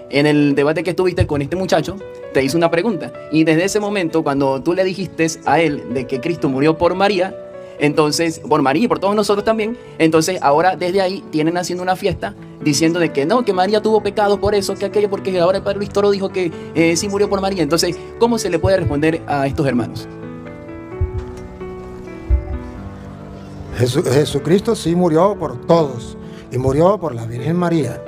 en el debate que estuviste con este muchacho, te hizo una pregunta. Y desde ese momento, cuando tú le dijiste a él de que Cristo murió por María, entonces, por María y por todos nosotros también, entonces ahora desde ahí tienen haciendo una fiesta diciendo de que no, que María tuvo pecado por eso, que aquello, porque ahora el padre Luis Toro dijo que sí murió por María. Entonces, ¿cómo se le puede responder a estos hermanos? Jesucristo sí murió por todos y murió por la Virgen María.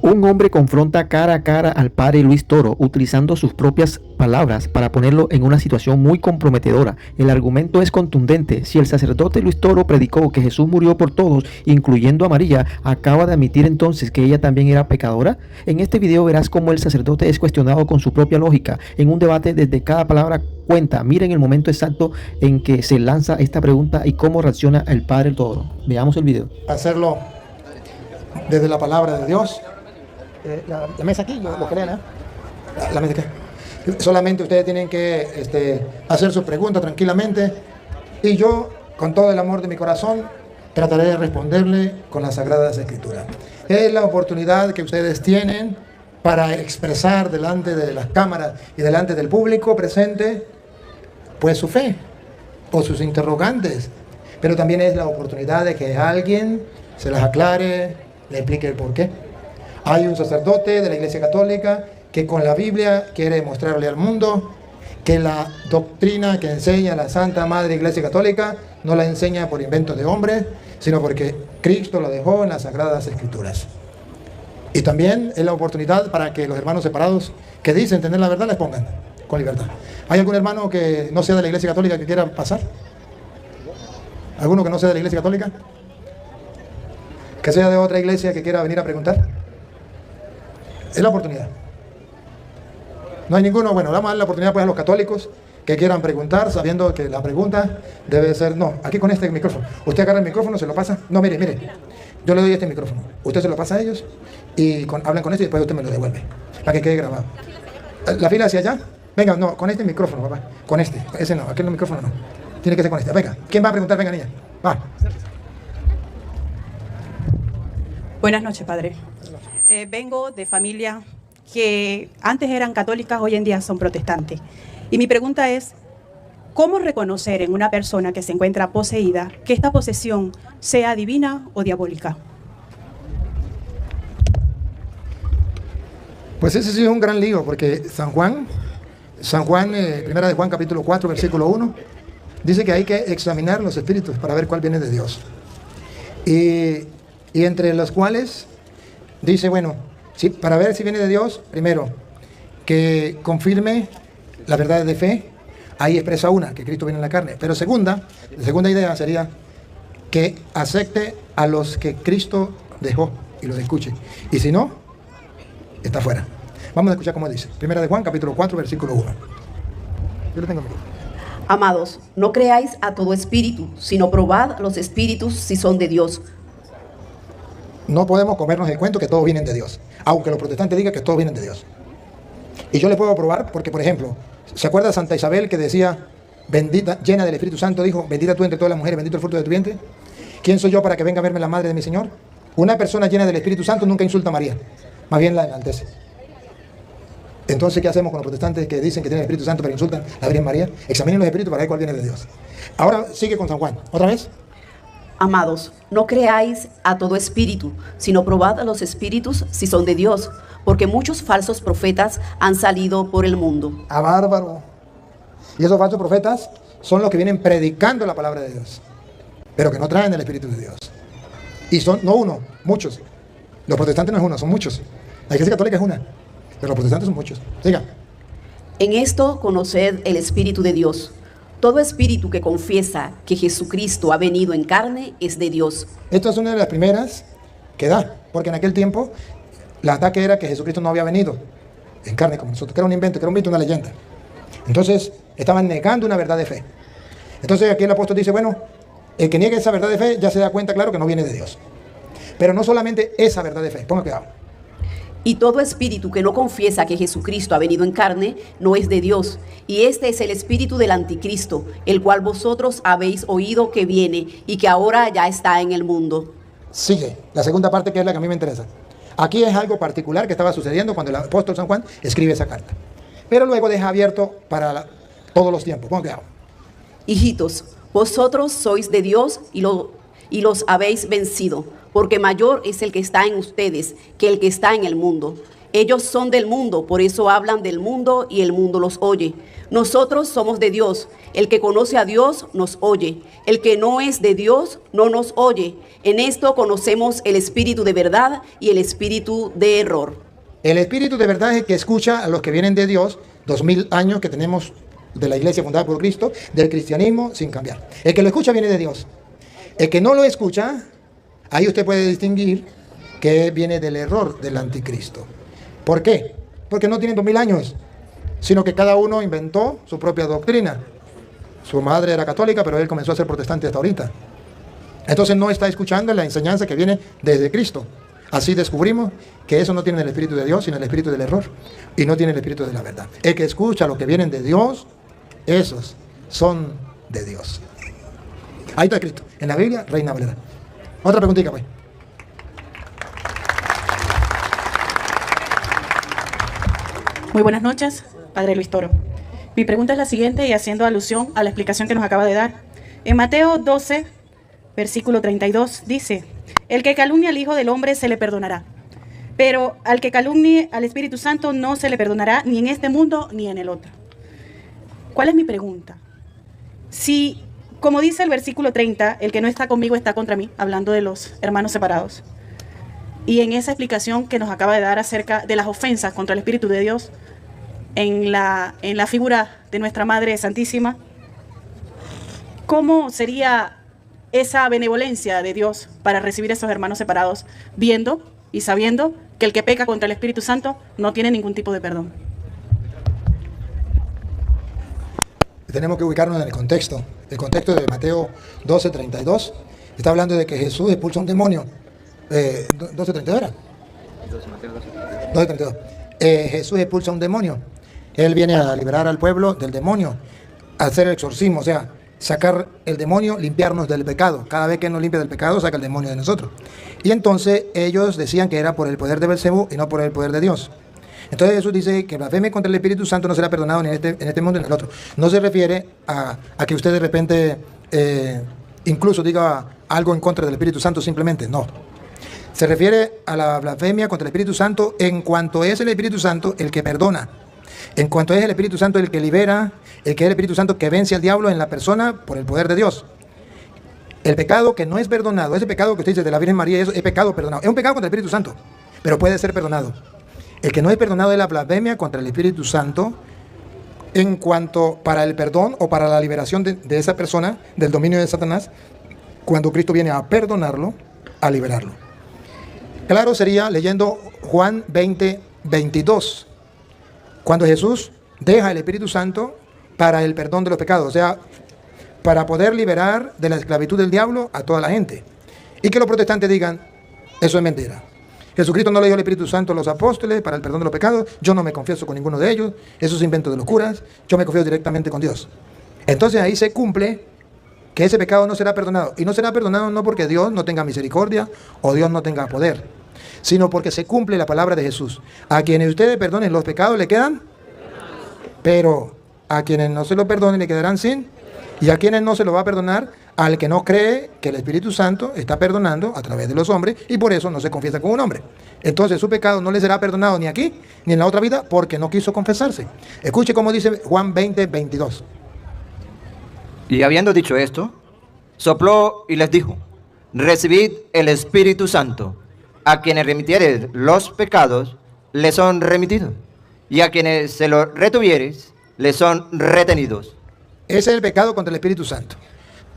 Un hombre confronta cara a cara al padre Luis Toro utilizando sus propias palabras para ponerlo en una situación muy comprometedora. El argumento es contundente. Si el sacerdote Luis Toro predicó que Jesús murió por todos, incluyendo a María, ¿acaba de admitir entonces que ella también era pecadora? En este video verás cómo el sacerdote es cuestionado con su propia lógica. En un debate desde cada palabra cuenta. Miren el momento exacto en que se lanza esta pregunta y cómo reacciona el padre Toro. Veamos el video. Hacerlo desde la palabra de Dios. La mesa aquí, lo que lean, ¿eh? La mesa aquí. Solamente ustedes tienen que hacer sus preguntas tranquilamente y yo, con todo el amor de mi corazón, trataré de responderle con las Sagradas Escrituras. Es la oportunidad que ustedes tienen para expresar delante de las cámaras y delante del público presente, pues su fe o sus interrogantes, pero también es la oportunidad de que alguien se las aclare, le explique el porqué. Hay un sacerdote de la Iglesia Católica que con la Biblia quiere mostrarle al mundo que la doctrina que enseña la Santa Madre Iglesia Católica no la enseña por inventos de hombres, sino porque Cristo lo dejó en las Sagradas Escrituras. Y también es la oportunidad para que los hermanos separados que dicen tener la verdad la expongan con libertad. ¿Hay algún hermano que no sea de la Iglesia Católica que quiera pasar? ¿Alguno que no sea de la Iglesia Católica? ¿Que sea de otra iglesia que quiera venir a preguntar? Es la oportunidad. No hay ninguno. Bueno, vamos a dar la oportunidad pues a los católicos que quieran preguntar, sabiendo que la pregunta debe ser, no, aquí con este micrófono. Usted agarra el micrófono, se lo pasa. No, mire, yo le doy este micrófono. Usted se lo pasa a ellos y hablan con este y después usted me lo devuelve, para que quede grabado. La fila hacia allá. Venga, no, con este micrófono, papá. Con este. Ese no, aquel micrófono no. Tiene que ser con este. Venga, ¿quién va a preguntar? Venga, niña. Va. Buenas noches, padre. Vengo de familia que antes eran católicas, hoy en día son protestantes. Y mi pregunta es, ¿cómo reconocer en una persona que se encuentra poseída que esta posesión sea divina o diabólica? Pues ese sí es un gran lío, porque San Juan, primera de Juan capítulo 4, versículo 1, dice que hay que examinar los espíritus para ver cuál viene de Dios. Y entre los cuales dice, bueno, sí, para ver si viene de Dios, primero, que confirme la verdad de fe. Ahí expresa una, que Cristo viene en la carne. Pero la segunda idea sería que acepte a los que Cristo dejó y los escuche. Y si no, está fuera. Vamos a escuchar cómo dice. Primera de Juan, capítulo 4, versículo 1. Yo lo tengo aquí. Amados, no creáis a todo espíritu, sino probad los espíritus si son de Dios. No podemos comernos el cuento que todos vienen de Dios, aunque los protestantes digan que todos vienen de Dios. Y yo le puedo probar porque, por ejemplo, ¿se acuerda Santa Isabel que decía, bendita, llena del Espíritu Santo, dijo, bendita tú entre todas las mujeres, bendito el fruto de tu vientre? ¿Quién soy yo para que venga a verme la madre de mi Señor? Una persona llena del Espíritu Santo nunca insulta a María, más bien la enaltece. Entonces, ¿qué hacemos con los protestantes que dicen que tienen el Espíritu Santo pero insultan a la Virgen María? Examinen los espíritus para ver cuál viene de Dios. Ahora sigue con San Juan. ¿Otra vez? Amados, no creáis a todo espíritu, sino probad a los espíritus si son de Dios, porque muchos falsos profetas han salido por el mundo. ¡Ah, bárbaro! Y esos falsos profetas son los que vienen predicando la palabra de Dios, pero que no traen el Espíritu de Dios. Y son, no uno, muchos. Los protestantes no es uno, son muchos. La Iglesia Católica es una, pero los protestantes son muchos. Siga. En esto conoced el Espíritu de Dios. Todo espíritu que confiesa que Jesucristo ha venido en carne es de Dios. Esta es una de las primeras que da, porque en aquel tiempo el ataque era que Jesucristo no había venido en carne como nosotros, que era un invento, que era un mito, una leyenda. Entonces estaban negando una verdad de fe. Entonces aquí el apóstol dice, bueno, el que niegue esa verdad de fe ya se da cuenta, claro, que no viene de Dios. Pero no solamente esa verdad de fe, ponga cuidado. Y todo espíritu que no confiesa que Jesucristo ha venido en carne no es de Dios. Y este es el espíritu del anticristo, el cual vosotros habéis oído que viene y que ahora ya está en el mundo. Sigue, la segunda parte que es la que a mí me interesa. Aquí es algo particular que estaba sucediendo cuando el apóstol San Juan escribe esa carta. Pero luego deja abierto para todos los tiempos. Pongan cuidado. Hijitos, vosotros sois de Dios y los habéis vencido, porque mayor es el que está en ustedes que el que está en el mundo. Ellos son del mundo, por eso hablan del mundo y el mundo los oye. Nosotros somos de Dios. El que conoce a Dios nos oye. El que no es de Dios no nos oye. En esto conocemos el espíritu de verdad y el espíritu de error. El espíritu de verdad es el que escucha a los que vienen de Dios, 2000 años que tenemos de la iglesia fundada por Cristo, del cristianismo sin cambiar. El que lo escucha viene de Dios. El que no lo escucha, ahí usted puede distinguir que viene del error del anticristo. ¿Por qué? Porque no tienen 2000 años, sino que cada uno inventó su propia doctrina. Su madre era católica, pero él comenzó a ser protestante hasta ahorita. Entonces no está escuchando la enseñanza que viene desde Cristo. Así descubrimos que eso no tiene el espíritu de Dios, sino el espíritu del error. Y no tiene el espíritu de la verdad. El que escucha lo que vienen de Dios, esos son de Dios. Ahí está escrito, en la Biblia, Reina Valera. Otra preguntita, pues. Muy buenas noches, Padre Luis Toro. Mi pregunta es la siguiente y haciendo alusión a la explicación que nos acaba de dar. En Mateo 12, versículo 32, dice: el que calumnia al Hijo del Hombre se le perdonará, pero al que calumnie al Espíritu Santo no se le perdonará ni en este mundo ni en el otro. ¿Cuál es mi pregunta? Si, como dice el versículo 30, el que no está conmigo está contra mí, hablando de los hermanos separados, y en esa explicación que nos acaba de dar acerca de las ofensas contra el Espíritu de Dios en la figura de nuestra Madre Santísima, ¿cómo sería esa benevolencia de Dios para recibir a esos hermanos separados, viendo y sabiendo que el que peca contra el Espíritu Santo no tiene ningún tipo de perdón? Tenemos que ubicarnos en el contexto. El contexto de Mateo 12:32 está hablando de que Jesús expulsa un demonio. 12:32 era. 12:32. Jesús expulsa un demonio. Él viene a liberar al pueblo del demonio, a hacer el exorcismo, o sea, sacar el demonio, limpiarnos del pecado. Cada vez que nos limpia del pecado, saca el demonio de nosotros. Y entonces ellos decían que era por el poder de Belcebú y no por el poder de Dios. Entonces Jesús dice que blasfeme contra el Espíritu Santo no será perdonado ni en este mundo ni en el otro. No se refiere a que usted de repente incluso diga algo en contra del Espíritu Santo simplemente, no. Se refiere a la blasfemia contra el Espíritu Santo en cuanto es el Espíritu Santo el que perdona. En cuanto es el Espíritu Santo el que libera, el que es el Espíritu Santo que vence al diablo en la persona por el poder de Dios. El pecado que no es perdonado, ese pecado que usted dice de la Virgen María, es pecado perdonado. Es un pecado contra el Espíritu Santo, pero puede ser perdonado. El que no es perdonado es la blasfemia contra el Espíritu Santo en cuanto para el perdón o para la liberación de esa persona del dominio de Satanás, cuando Cristo viene a perdonarlo, a liberarlo. Claro sería leyendo Juan 20:22, cuando Jesús deja el Espíritu Santo para el perdón de los pecados, o sea, para poder liberar de la esclavitud del diablo a toda la gente. Y que los protestantes digan, eso es mentira. Jesucristo no le dio el Espíritu Santo a los apóstoles para el perdón de los pecados, yo no me confieso con ninguno de ellos, eso es invento de los curas, yo me confieso directamente con Dios. Entonces ahí se cumple que ese pecado no será perdonado. Y no será perdonado no porque Dios no tenga misericordia o Dios no tenga poder, sino porque se cumple la palabra de Jesús. A quienes ustedes perdonen los pecados le quedan, pero a quienes no se lo perdonen le quedarán sin, y a quienes no se lo va a perdonar, al que no cree que el Espíritu Santo está perdonando a través de los hombres y por eso no se confiesa con un hombre. Entonces su pecado no le será perdonado ni aquí ni en la otra vida porque no quiso confesarse. Escuche cómo dice Juan 20:22. Y habiendo dicho esto, sopló y les dijo: recibid el Espíritu Santo. A quienes remitiereis los pecados, les son remitidos, y a quienes se los retuviereis, les son retenidos. Ese es el pecado contra el Espíritu Santo.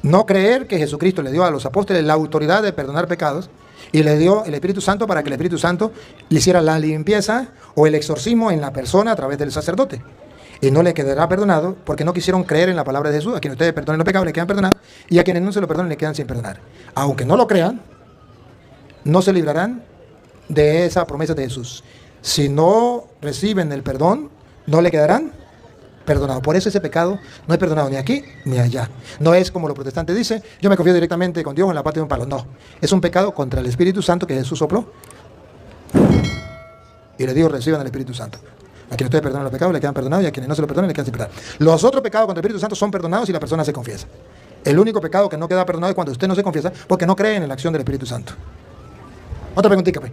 No creer que Jesucristo le dio a los apóstoles la autoridad de perdonar pecados y le dio el Espíritu Santo para que el Espíritu Santo le hiciera la limpieza o el exorcismo en la persona a través del sacerdote. Y no le quedará perdonado porque no quisieron creer en la palabra de Jesús. A quienes ustedes perdonen los pecados le quedan perdonados y a quienes no se lo perdonen le quedan sin perdonar. Aunque no lo crean, no se librarán de esa promesa de Jesús. Si no reciben el perdón, no le quedarán perdonado. Por eso ese pecado no es perdonado ni aquí ni allá. No es como los protestantes dicen, yo me confío directamente con Dios en la parte de un palo. No, es un pecado contra el Espíritu Santo que Jesús sopló. Y les digo, reciban el Espíritu Santo. A quienes ustedes perdonan los pecados, le quedan perdonados, y a quienes no se los perdonan, le quedan sin perdonar. Los otros pecados contra el Espíritu Santo son perdonados si la persona se confiesa. El único pecado que no queda perdonado es cuando usted no se confiesa, porque no cree en la acción del Espíritu Santo. Otra preguntita, pues.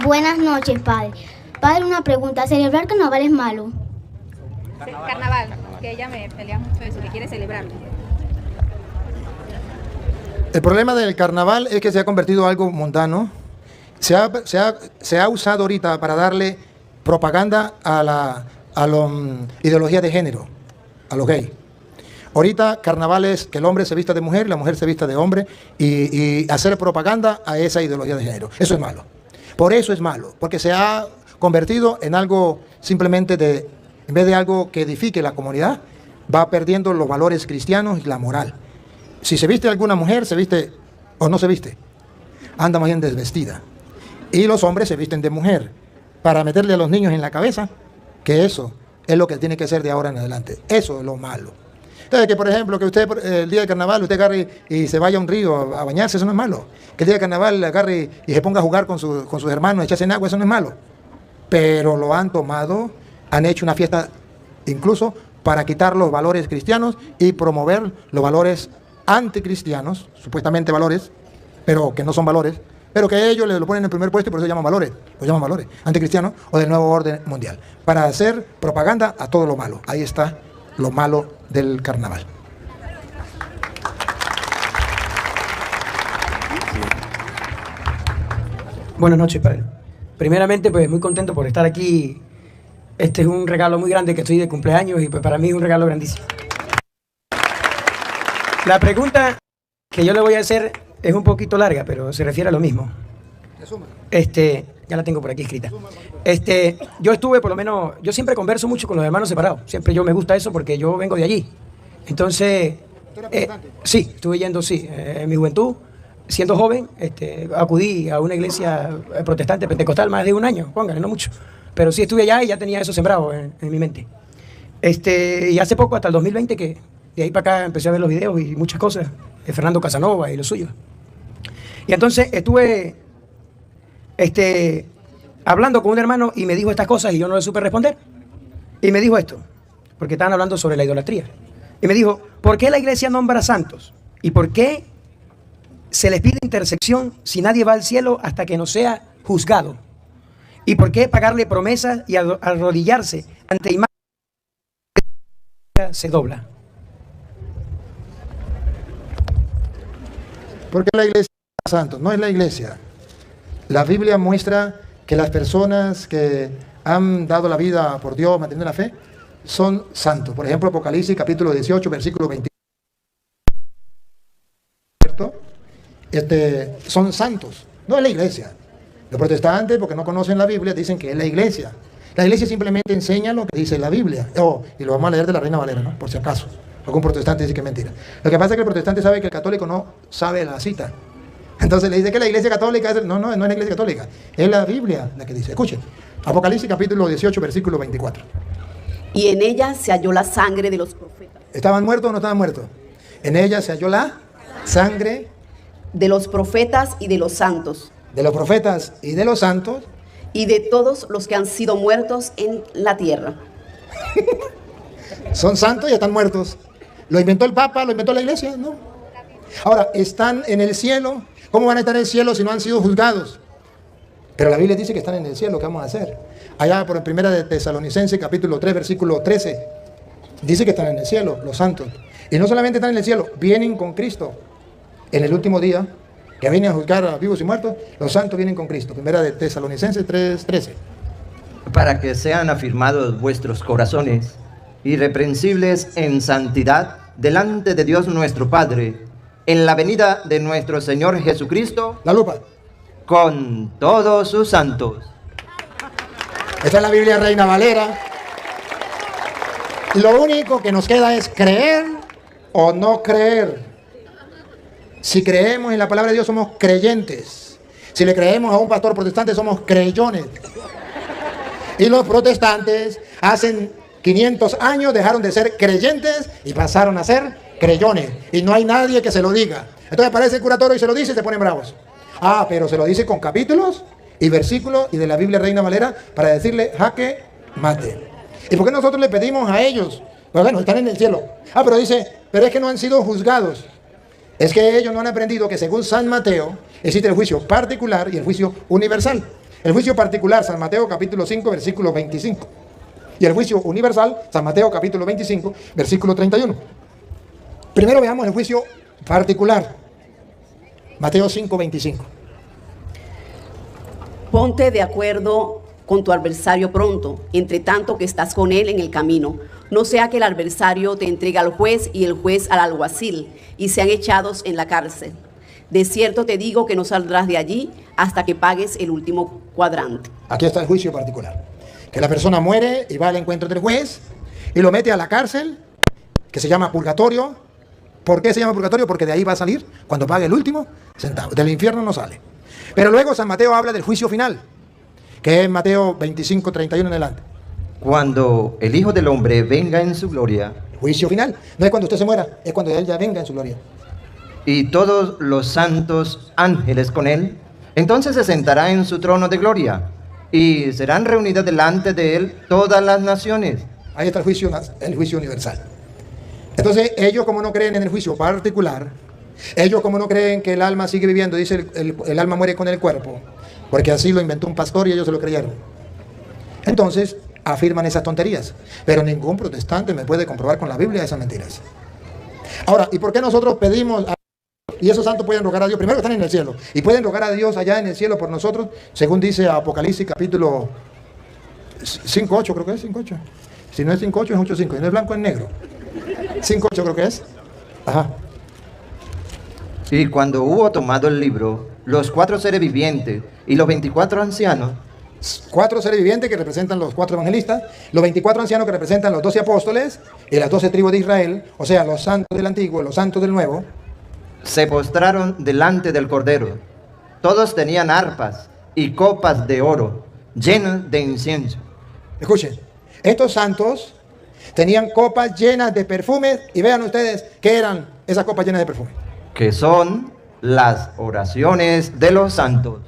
Buenas noches, padre. Padre, una pregunta. ¿Celebrar carnaval es malo? Carnaval, que ella me pelea mucho eso, que quiere celebrarlo. El problema del carnaval es que se ha convertido en algo mundano. Se ha usado ahorita para darle propaganda a la ideología de género, a los gays. Ahorita carnaval es que el hombre se vista de mujer y la mujer se vista de hombre y hacer propaganda a esa ideología de género. Eso es malo. Por eso es malo, porque se ha convertido en algo simplemente en vez de algo que edifique la comunidad, va perdiendo los valores cristianos y la moral. Si se viste alguna mujer, se viste o no se viste, anda más bien desvestida. Y los hombres se visten de mujer para meterle a los niños en la cabeza que eso es lo que tiene que ser de ahora en adelante. Eso es lo malo. Entonces, que por ejemplo, que usted el día de carnaval usted agarre y se vaya a un río a bañarse, eso no es malo. Que el día de carnaval agarre y se ponga a jugar con sus hermanos, echarse en agua, eso no es malo. Pero lo han tomado, han hecho una fiesta incluso para quitar los valores cristianos y promover los valores anticristianos, supuestamente valores, pero que no son valores, pero que ellos lo ponen en el primer puesto y por eso llaman valores, anticristianos o del nuevo orden mundial, para hacer propaganda a todo lo malo. Ahí está lo malo del carnaval. Buenas noches, padre. Primeramente, pues muy contento por estar aquí. Este es un regalo muy grande que estoy de cumpleaños y pues para mí es un regalo grandísimo. La pregunta que yo le voy a hacer es un poquito larga, pero se refiere a lo mismo. Ya la tengo por aquí escrita. Yo estuve, por lo menos, yo siempre converso mucho con los hermanos separados. Siempre yo me gusta eso porque yo vengo de allí. Entonces, sí, estuve yendo, en mi juventud, siendo joven, acudí a una iglesia protestante pentecostal más de un año, póngale, no mucho. Pero sí estuve allá y ya tenía eso sembrado en mi mente. Y hace poco, hasta el 2020, que de ahí para acá empecé a ver los videos y muchas cosas, de Fernando Casanova y lo suyo. Y entonces estuve hablando con un hermano y me dijo estas cosas y yo no le supe responder. Y me dijo esto, porque estaban hablando sobre la idolatría. Y me dijo, ¿por qué la iglesia nombra santos? ¿Y por qué se les pide intersección si nadie va al cielo hasta que no sea juzgado? ¿Y por qué pagarle promesas y arrodillarse ante imágenes se dobla? ¿Por qué la iglesia es santos? No es la iglesia. La Biblia muestra que las personas que han dado la vida por Dios, manteniendo la fe, son santos. Por ejemplo, Apocalipsis capítulo 18, versículo 20. Son santos. No es la iglesia. Los protestantes, porque no conocen la Biblia, dicen que es la iglesia. La iglesia simplemente enseña lo que dice la Biblia. Y lo vamos a leer de la Reina Valera, ¿no? Por si acaso. Algún protestante dice que es mentira. Lo que pasa es que el protestante sabe que el católico no sabe la cita. Entonces le dice que la iglesia católica es... No es la iglesia católica. Es la Biblia la que dice. Escuchen. Apocalipsis capítulo 18, versículo 24. Y en ella se halló la sangre de los profetas. ¿Estaban muertos o no estaban muertos? En ella se halló la sangre de los profetas y de los santos. De los profetas y de los santos. Y de todos los que han sido muertos en la tierra. Son santos y están muertos. ¿Lo inventó el Papa? ¿Lo inventó la iglesia? No. Ahora, están en el cielo. ¿Cómo van a estar en el cielo si no han sido juzgados? Pero la Biblia dice que están en el cielo. ¿Qué vamos a hacer? Allá por primera de Tesalonicenses, capítulo 3, versículo 13. Dice que están en el cielo, los santos. Y no solamente están en el cielo, vienen con Cristo. En el último día, que vienen a juzgar a vivos y muertos, los santos vienen con Cristo. Primera de Tesalonicenses 3, 13. Para que sean afirmados vuestros corazones, irreprensibles en santidad, delante de Dios nuestro Padre, en la venida de nuestro Señor Jesucristo, la lupa, con todos sus santos. Esta es la Biblia Reina Valera. Lo único que nos queda es creer o no creer. Si creemos en la palabra de Dios, somos creyentes. Si le creemos a un pastor protestante, somos creyentes. Y los protestantes hace 500 años dejaron de ser creyentes y pasaron a ser creyones. Y no hay nadie que se lo diga. Entonces aparece el curatorio y se lo dice y se ponen bravos. Ah, pero se lo dice con capítulos y versículos y de la Biblia Reina Valera para decirle jaque mate. ¿Y por qué nosotros le pedimos a ellos? Pues bueno, están en el cielo. Ah, pero dice, pero es que no han sido juzgados. Es que ellos no han aprendido que según San Mateo existe el juicio particular y el juicio universal. El juicio particular, San Mateo capítulo 5, versículo 25. Y el juicio universal, San Mateo capítulo 25, versículo 31. Primero veamos el juicio particular. Mateo 5, 25. Ponte de acuerdo con tu adversario pronto, entre tanto que estás con él en el camino. No sea que el adversario te entregue al juez y el juez al alguacil, y sean echados en la cárcel. De cierto te digo que no saldrás de allí hasta que pagues el último cuadrante. Aquí está el juicio particular. Que la persona muere y va al encuentro del juez y lo mete a la cárcel, que se llama purgatorio. ¿Por qué se llama purgatorio? Porque de ahí va a salir cuando pague el último centavo. Del infierno no sale. Pero luego San Mateo habla del juicio final, que es Mateo 25, 31 en adelante. Cuando el Hijo del Hombre venga en su gloria. Juicio final. No es cuando usted se muera, es cuando Él ya venga en su gloria. Y todos los santos ángeles con Él. Entonces se sentará en su trono de gloria. Y serán reunidas delante de Él todas las naciones. Ahí está el juicio universal. Entonces ellos, como no creen en el juicio particular, ellos como no creen que el alma sigue viviendo, dice el alma muere con el cuerpo, porque así lo inventó un pastor y ellos se lo creyeron. Entonces afirman esas tonterías, pero ningún protestante me puede comprobar con la Biblia esas mentiras. Ahora, ¿y por qué nosotros pedimos y esos santos pueden rogar a Dios? Primero que están en el cielo y pueden rogar a Dios allá en el cielo por nosotros, según dice Apocalipsis capítulo 5:8, creo que es 5:8. Si no es 5:8 es 8:5, y no es blanco es negro. 5:8 creo que es. Ajá. Y cuando hubo tomado el libro, los 4 seres vivientes y los 24 ancianos. 4 seres vivientes que representan los 4 evangelistas, los 24 ancianos que representan los 12 apóstoles y las 12 tribus de Israel, o sea, los santos del antiguo y los santos del nuevo, se postraron delante del Cordero. Todos tenían arpas y copas de oro llenas de incienso. Escuchen, estos santos tenían copas llenas de perfumes y vean ustedes qué eran esas copas llenas de perfume. Que son las oraciones de los santos.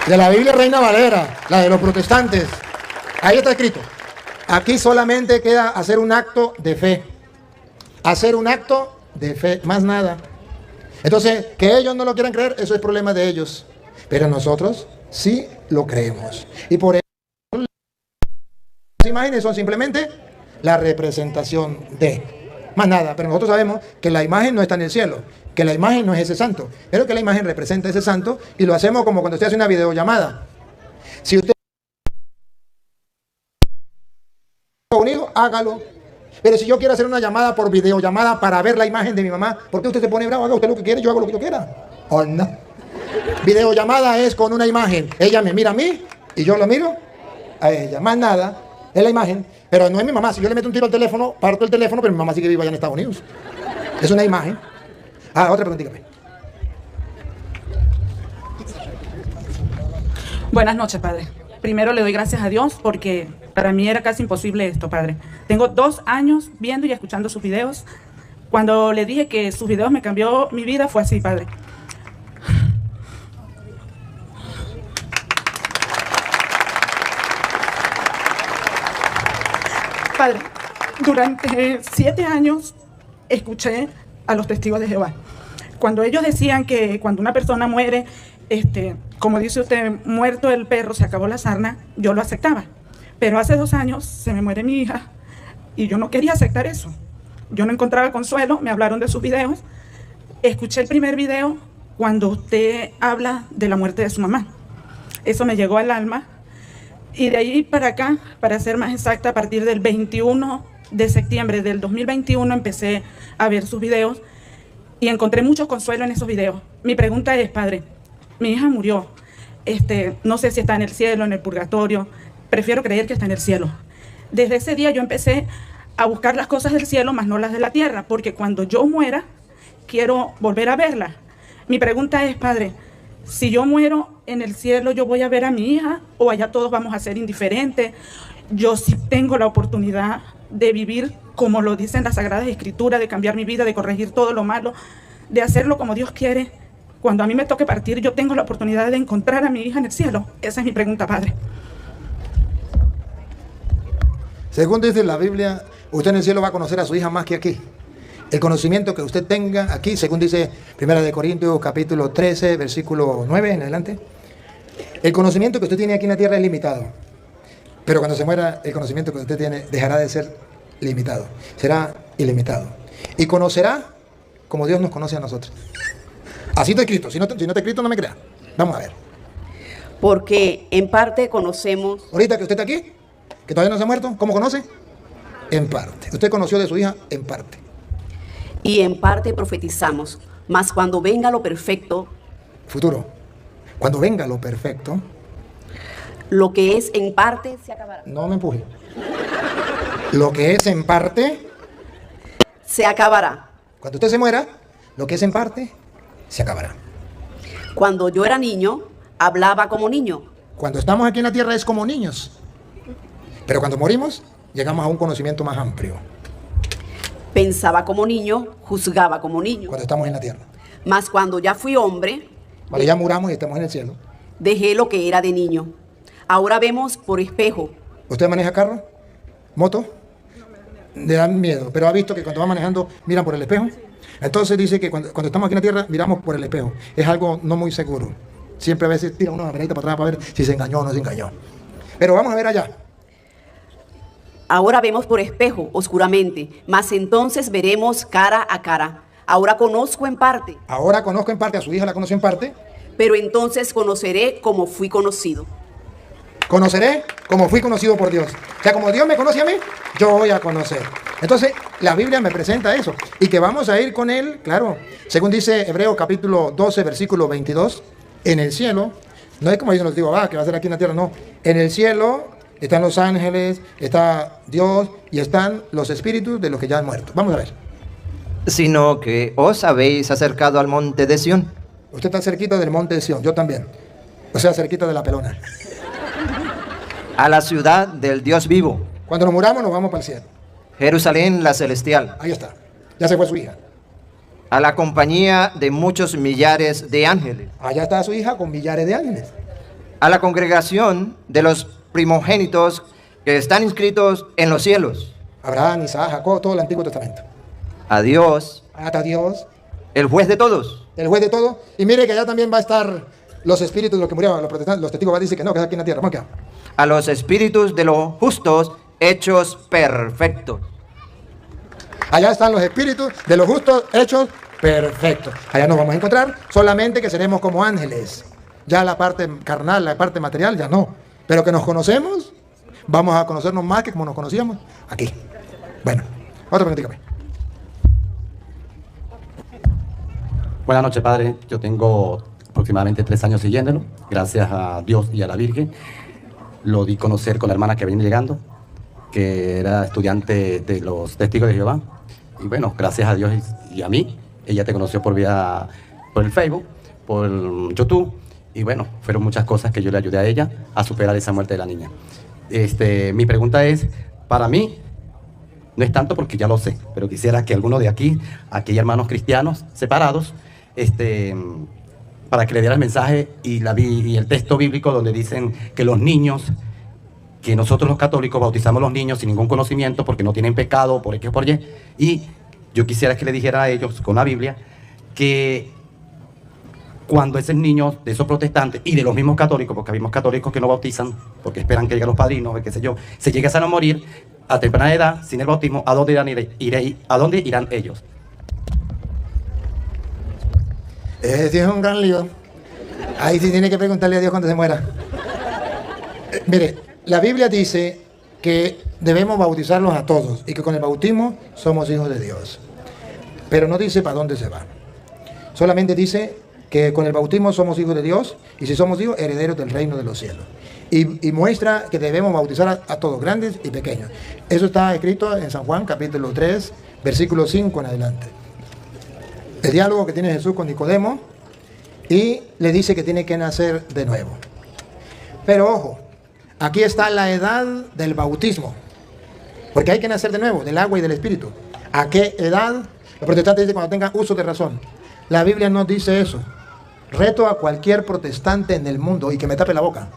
De la Biblia Reina Valera, la de los protestantes. Ahí está escrito. Aquí solamente queda hacer un acto de fe. Hacer un acto de fe, más nada. Entonces, que ellos no lo quieran creer, eso es problema de ellos. Pero nosotros sí lo creemos. Y por eso las imágenes son simplemente la representación de. Más nada, pero nosotros sabemos que la imagen no está en el cielo, que la imagen no es ese santo, pero que la imagen representa ese santo y lo hacemos como cuando usted hace una videollamada. Si usted está unido, hágalo. Pero si yo quiero hacer una llamada por videollamada para ver la imagen de mi mamá, ¿por qué usted se pone bravo? Haga usted lo que quiere, yo hago lo que yo quiera. ¿O no? Videollamada es con una imagen. Ella me mira a mí y yo lo miro a ella. Más nada, es la imagen. Pero no es mi mamá. Si yo le meto un tiro al teléfono, parto el teléfono, pero mi mamá sigue viva allá en Estados Unidos. Es una imagen. Ah, otra preguntita. Buenas noches, padre. Primero le doy gracias a Dios porque para mí era casi imposible esto, padre. Tengo 2 años viendo y escuchando sus videos. Cuando le dije que sus videos me cambió mi vida, fue así, padre. Padre, durante 7 años escuché a los testigos de Jehová. Cuando ellos decían que cuando una persona muere, como dice usted, muerto el perro, se acabó la sarna, yo lo aceptaba. Pero hace 2 años se me muere mi hija y yo no quería aceptar eso. Yo no encontraba consuelo, me hablaron de sus videos. Escuché el primer video cuando usted habla de la muerte de su mamá. Eso me llegó al alma. Y de ahí para acá, para ser más exacta, a partir del 21 de septiembre del 2021 empecé a ver sus videos y encontré mucho consuelo en esos videos. Mi pregunta es, padre, mi hija murió. No sé si está en el cielo, en el purgatorio. Prefiero creer que está en el cielo. Desde ese día yo empecé a buscar las cosas del cielo, más no las de la tierra, porque cuando yo muera, quiero volver a verlas. Mi pregunta es, padre, si yo muero en el cielo, ¿yo voy a ver a mi hija o allá todos vamos a ser indiferentes? Yo sí tengo la oportunidad de vivir como lo dicen las Sagradas Escrituras, de cambiar mi vida, de corregir todo lo malo, de hacerlo como Dios quiere. cuando a mí me toque partir, yo tengo la oportunidad de encontrar a mi hija en el cielo? Esa es mi pregunta, Padre. Según dice la Biblia, usted en el cielo va a conocer a su hija más que aquí. El conocimiento que usted tenga aquí, según dice 1 Corintios capítulo 13, versículo 9 en adelante, el conocimiento que usted tiene aquí en la tierra es limitado. Pero cuando se muera, el conocimiento que usted tiene dejará de ser limitado. Será ilimitado. Y conocerá como Dios nos conoce a nosotros. Así está escrito. Si no está escrito, no me crea. Vamos a ver. Porque en parte conocemos. Ahorita que usted está aquí, que todavía no se ha muerto, ¿cómo conoce? En parte. Usted conoció de su hija en parte. Y en parte profetizamos. Mas cuando venga lo perfecto. Futuro. Cuando venga lo perfecto. Lo que es en parte se acabará. No me empuje. Lo que es en parte. Se acabará. Cuando usted se muera, lo que es en parte se acabará. Cuando yo era niño, hablaba como niño. Cuando estamos aquí en la tierra es como niños. Pero cuando morimos, llegamos a un conocimiento más amplio. Pensaba como niño, juzgaba como niño. Cuando estamos en la tierra. Mas cuando ya fui hombre, cuando ya muramos y estamos en el cielo, dejé lo que era de niño. Ahora vemos por espejo. ¿Usted maneja carro? ¿Moto? Le dan miedo, pero ha visto que cuando va manejando miran por el espejo. Entonces dice que cuando estamos aquí en la tierra miramos por el espejo. Es algo no muy seguro. Siempre a veces tira una venita para atrás para ver si se engañó o no se engañó. Pero vamos a ver allá. Ahora vemos por espejo, oscuramente, mas entonces veremos cara a cara. Ahora conozco en parte. Ahora conozco en parte, a su hija la conoció en parte. Pero entonces conoceré como fui conocido. Conoceré como fui conocido por Dios. O sea, como Dios me conoce a mí, yo voy a conocer. Entonces, la Biblia me presenta eso. Y que vamos a ir con Él, claro. Según dice Hebreos capítulo 12, versículo 22, en el cielo, no es como yo nos digo, que va a ser aquí en la tierra, no. En el cielo están los ángeles, está Dios y están los espíritus de los que ya han muerto. Vamos a ver. Sino que os habéis acercado al monte de Sión. Usted está cerquita del monte de Sión, yo también. O sea, cerquita de la pelona. A la ciudad del Dios vivo. Cuando nos muramos nos vamos para el cielo. Jerusalén la celestial. Ahí está. Ya se fue su hija. A la compañía de muchos millares de ángeles. Allá está su hija con millares de ángeles. A la congregación de los primogénitos que están inscritos en los cielos. Abraham, Isaac, Jacob, todo el Antiguo Testamento. A Dios. Hasta Dios. El juez de todos. El juez de todos. Y mire que allá también va a estar los espíritus de los que murieron, los protestantes, los testigos. Va a decir que no, que es aquí en la tierra. ¿Cómo queda? A los espíritus de los justos hechos perfectos. Allá están los espíritus de los justos hechos perfectos. Allá nos vamos a encontrar, solamente que seremos como ángeles. Ya la parte carnal, la parte material, ya no. Pero que nos conocemos, vamos a conocernos más que como nos conocíamos aquí. Bueno, otra preguntita. Buenas noches, padre. Yo tengo aproximadamente 3 años siguiéndolo. Gracias a Dios y a la Virgen. Lo di a conocer con la hermana que viene llegando, que era estudiante de los Testigos de Jehová. Y bueno, gracias a Dios y a mí, ella te conoció por el Facebook, por YouTube. Y bueno, fueron muchas cosas que yo le ayudé a ella a superar esa muerte de la niña. Mi pregunta es, para mí, no es tanto porque ya lo sé, pero quisiera que alguno de aquí hay hermanos cristianos separados, para que le diera el mensaje y el texto bíblico donde dicen que los niños, que nosotros los católicos bautizamos a los niños sin ningún conocimiento porque no tienen pecado, por X o por Y. Y yo quisiera que le dijera a ellos con la Biblia que cuando esos niños de esos protestantes y de los mismos católicos, porque hay mismos católicos que no bautizan porque esperan que lleguen los padrinos, qué sé yo, se llegan a morir a temprana edad sin el bautismo, ¿a dónde irán ellos? Ese es un gran lío. Ahí sí tiene que preguntarle a Dios cuando se muera. Mire, la Biblia dice que debemos bautizarlos a todos y que con el bautismo somos hijos de Dios. Pero no dice para dónde se va. Solamente dice que con el bautismo somos hijos de Dios y si somos hijos, herederos del reino de los cielos. Y muestra que debemos bautizar a todos, grandes y pequeños. Eso está escrito en San Juan, capítulo 3, versículo 5 en adelante. El diálogo que tiene Jesús con Nicodemo y le dice que tiene que nacer de nuevo. Pero ojo, aquí está la edad del bautismo, porque hay que nacer de nuevo, del agua y del espíritu. ¿A qué edad? Los protestantes dicen cuando tengan uso de razón. La Biblia no dice eso. Reto a cualquier protestante en el mundo y que me tape la boca.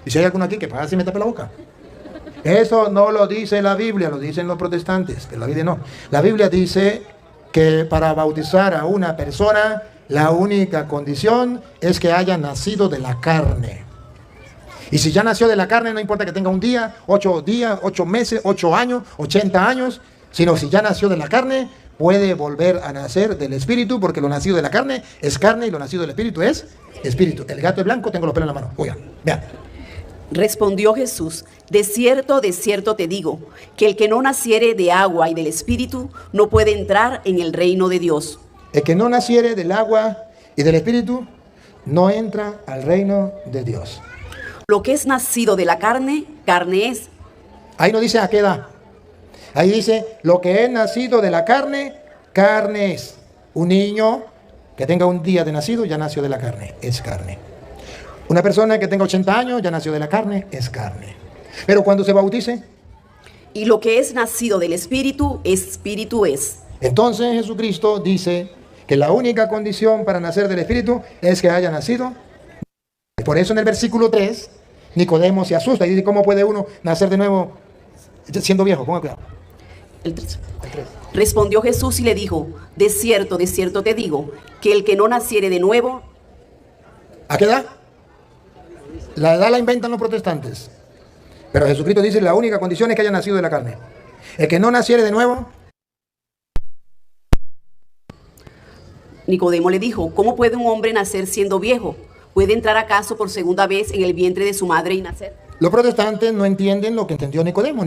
Y si hay alguno aquí que para así me tape la boca. Eso no lo dice la Biblia, lo dicen los protestantes, que la Biblia no. La Biblia dice que para bautizar a una persona, la única condición es que haya nacido de la carne. Y si ya nació de la carne, no importa que tenga un día, 8 días, 8 meses, 8 años, 80 años, sino si ya nació de la carne, puede volver a nacer del espíritu, porque lo nacido de la carne es carne y lo nacido del espíritu es espíritu. El gato es blanco, tengo los pelos en la mano. Oigan, vean. Respondió Jesús, de cierto te digo, que el que no naciere de agua y del espíritu no puede entrar en el reino de Dios. El que no naciere del agua y del espíritu no entra al reino de Dios. Lo que es nacido de la carne, carne es. Ahí no dice a qué edad. Ahí dice, lo que es nacido de la carne, carne es. Un niño que tenga un día de nacido ya nació de la carne, es carne. Una persona que tenga 80 años ya nació de la carne, es carne. Pero cuando se bautice, y lo que es nacido del espíritu, espíritu es. Entonces Jesucristo dice que la única condición para nacer del espíritu es que haya nacido. Por eso en el versículo 3, Nicodemo se asusta y dice, ¿cómo puede uno nacer de nuevo siendo viejo? Ponga cuidado. El 3. Respondió Jesús y le dijo, de cierto te digo, que el que no naciere de nuevo. ¿A qué edad? La edad la inventan los protestantes. Pero Jesucristo dice, la única condición es que haya nacido de la carne. El que no naciere de nuevo. Nicodemo le dijo, ¿cómo puede un hombre nacer siendo viejo? ¿Puede entrar acaso por segunda vez en el vientre de su madre y nacer? Los protestantes no entienden lo que entendió Nicodemo.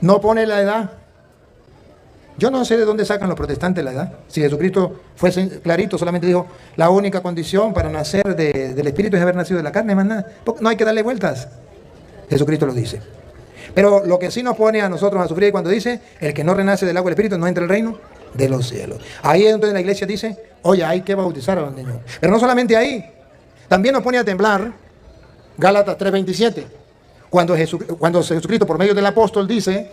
No pone la edad. Yo no sé de dónde sacan los protestantes la edad. Si Jesucristo fuese clarito, solamente dijo, la única condición para nacer del espíritu es haber nacido de la carne, más nada. No hay que darle vueltas. Jesucristo lo dice. Pero lo que sí nos pone a nosotros a sufrir cuando dice, el que no renace del agua del espíritu no entra al reino de los cielos. Ahí es donde la iglesia dice, oye, hay que bautizar a los niños. Pero no solamente ahí, también nos pone a temblar Gálatas 3:27, cuando Jesucristo por medio del apóstol dice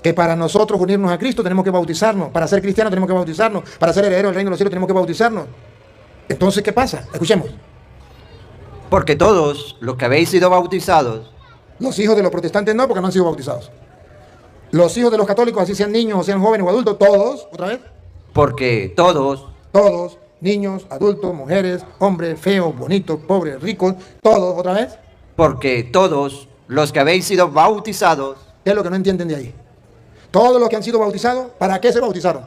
que para nosotros unirnos a Cristo tenemos que bautizarnos, para ser cristianos tenemos que bautizarnos, para ser herederos del reino de los cielos tenemos que bautizarnos. Entonces, ¿qué pasa? Escuchemos. Porque todos los que habéis sido bautizados. Los hijos de los protestantes no, porque no han sido bautizados. Los hijos de los católicos, así sean niños o sean jóvenes o adultos, todos, otra vez. Porque todos, niños, adultos, mujeres, hombres, feos, bonitos, pobres, ricos, todos, otra vez. Porque todos los que habéis sido bautizados. ¿Qué es lo que no entienden de ahí? Todos los que han sido bautizados, ¿para qué se bautizaron?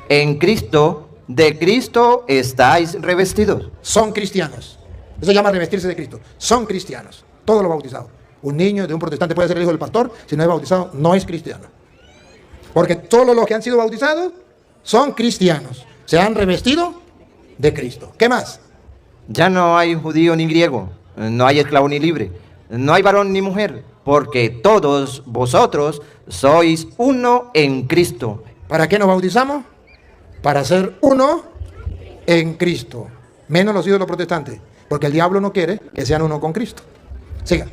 En Cristo, de Cristo estáis revestidos. Son cristianos. Eso se llama revestirse de Cristo. Son cristianos. Todos los bautizados. Un niño de un protestante puede ser el hijo del pastor, si no es bautizado, no es cristiano. Porque todos los que han sido bautizados son cristianos. Se han revestido de Cristo. ¿Qué más? Ya no hay judío ni griego, no hay esclavo ni libre, no hay varón ni mujer, porque todos vosotros sois uno en Cristo. ¿Para qué nos bautizamos? Para ser uno en Cristo. Menos los hijos de los protestantes, porque el diablo no quiere que sean uno con Cristo. Siga.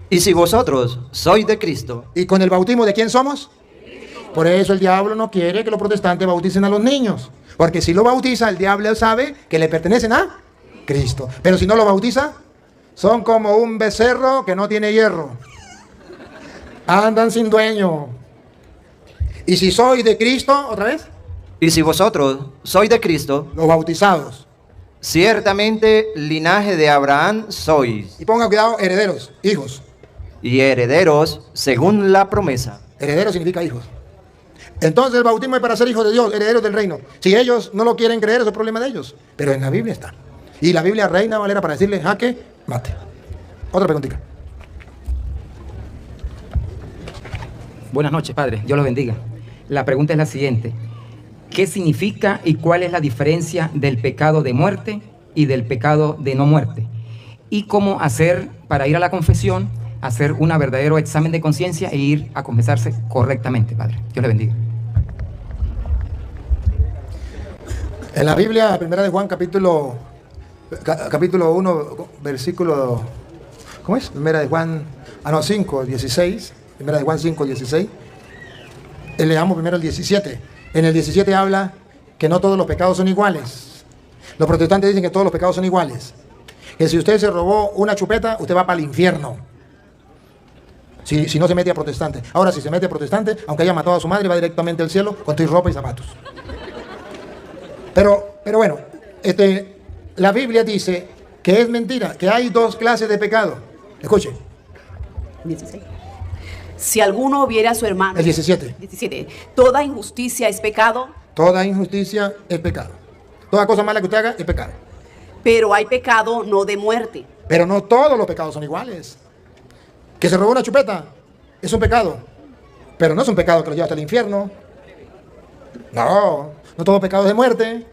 Y si vosotros sois de Cristo. ¿Y con el bautismo de quién somos? Por eso el diablo no quiere que los protestantes bauticen a los niños. Porque si lo bautiza, el diablo sabe que le pertenecen a Cristo. Pero si no lo bautiza, son como un becerro que no tiene hierro. Andan sin dueño. Y si sois de Cristo, otra vez. Y si vosotros sois de Cristo. Los bautizados. Ciertamente linaje de Abraham sois. Y ponga cuidado, herederos, hijos. Y herederos según la promesa. Heredero significa hijos. Entonces el bautismo es para ser hijos de Dios, herederos del reino. Si ellos no lo quieren creer, es el problema de ellos. Pero en la Biblia está. Y la Biblia Reina Valera para decirle jaque, mate. Otra preguntita. Buenas noches, padre. Dios los bendiga. La pregunta es la siguiente. ¿Qué significa y cuál es la diferencia del pecado de muerte y del pecado de no muerte? Y cómo hacer para ir a la confesión, hacer un verdadero examen de conciencia e ir a confesarse correctamente, padre. Dios le bendiga. En la Biblia, primera de Juan, capítulo 1, versículo, ¿cómo es? Primera de Juan, 5, 16. Primera de Juan 5, 16. Leamos primero el 17. En el 17 habla que no todos los pecados son iguales. Los protestantes dicen que todos los pecados son iguales. Que si usted se robó una chupeta, usted va para el infierno. Si no se mete a protestante. Ahora, si se mete a protestante, aunque haya matado a su madre, va directamente al cielo con tu ropa y zapatos. Pero bueno, la Biblia dice que es mentira, que hay dos clases de pecado. Escuche. 16. Si alguno viera a su hermano. El 17. 17. Toda injusticia es pecado. Toda injusticia es pecado. Toda cosa mala que usted haga es pecado. Pero hay pecado no de muerte. Pero no todos los pecados son iguales. Que se robó una chupeta es un pecado. Pero no es un pecado que lo lleva hasta el infierno. No todo pecado es de muerte.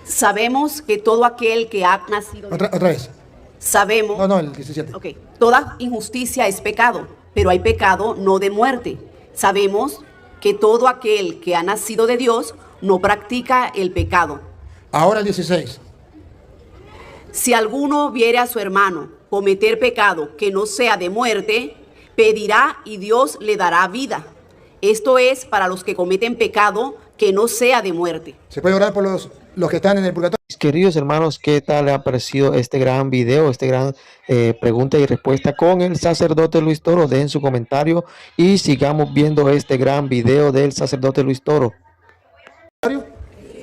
Sabemos que todo aquel que ha nacido... Otra vez. Sabemos... No, el 17. Ok. Toda injusticia es pecado, pero hay pecado no de muerte. Sabemos que todo aquel que ha nacido de Dios no practica el pecado. Ahora el 16. Si alguno viere a su hermano cometer pecado que no sea de muerte, pedirá y Dios le dará vida. Esto es para los que cometen pecado que no sea de muerte. Se puede orar por los que están en el purgatorio. Queridos hermanos, ¿qué tal le ha parecido este gran video, este gran pregunta y respuesta con el sacerdote Luis Toro? Dejen su comentario y sigamos viendo este gran video del sacerdote Luis Toro.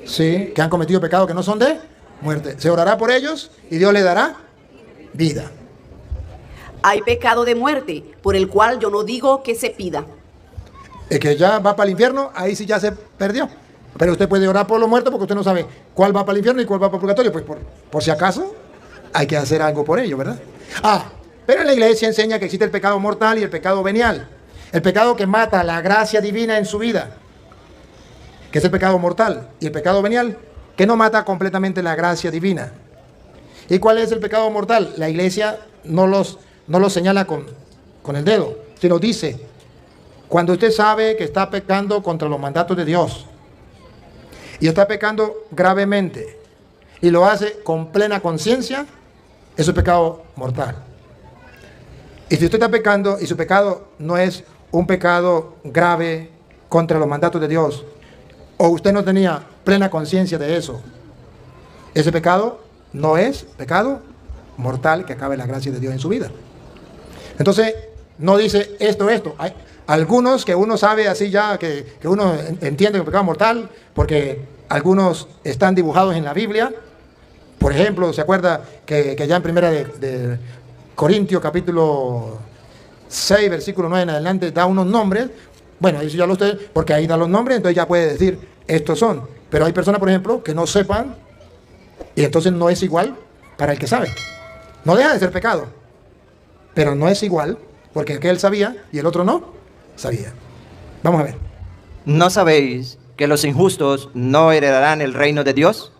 Sí, que han cometido pecados que no son de muerte. Se orará por ellos y Dios les dará vida. Hay pecado de muerte, por el cual yo no digo que se pida. El que ya va para el infierno, ahí sí ya se perdió. Pero usted puede orar por los muertos porque usted no sabe cuál va para el infierno y cuál va para el purgatorio. Pues por si acaso, hay que hacer algo por ello, ¿verdad? Pero en la iglesia enseña que existe el pecado mortal y el pecado venial. El pecado que mata la gracia divina en su vida, que es el pecado mortal. Y el pecado venial, que no mata completamente la gracia divina. ¿Y cuál es el pecado mortal? La iglesia no los señala con el dedo, sino dice, cuando usted sabe que está pecando contra los mandatos de Dios, y está pecando gravemente, y lo hace con plena conciencia, eso es pecado mortal. Y si usted está pecando, y su pecado no es un pecado grave contra los mandatos de Dios, o usted no tenía plena conciencia de eso, ese pecado no es pecado mortal que acabe la gracia de Dios en su vida. Entonces, no dice esto. Hay algunos que uno sabe así ya, que uno entiende que el pecado mortal, porque algunos están dibujados en la Biblia. Por ejemplo, ¿se acuerda que ya en primera de Corintios, capítulo 6, versículo 9 en adelante, da unos nombres? Bueno, eso ya lo usted, porque ahí da los nombres, entonces ya puede decir, estos son. Pero hay personas, por ejemplo, que no sepan, y entonces no es igual para el que sabe. No deja de ser pecado, pero no es igual, porque aquel sabía y el otro no sabía. Vamos a ver. ¿No sabéis que los injustos no heredarán el reino de Dios?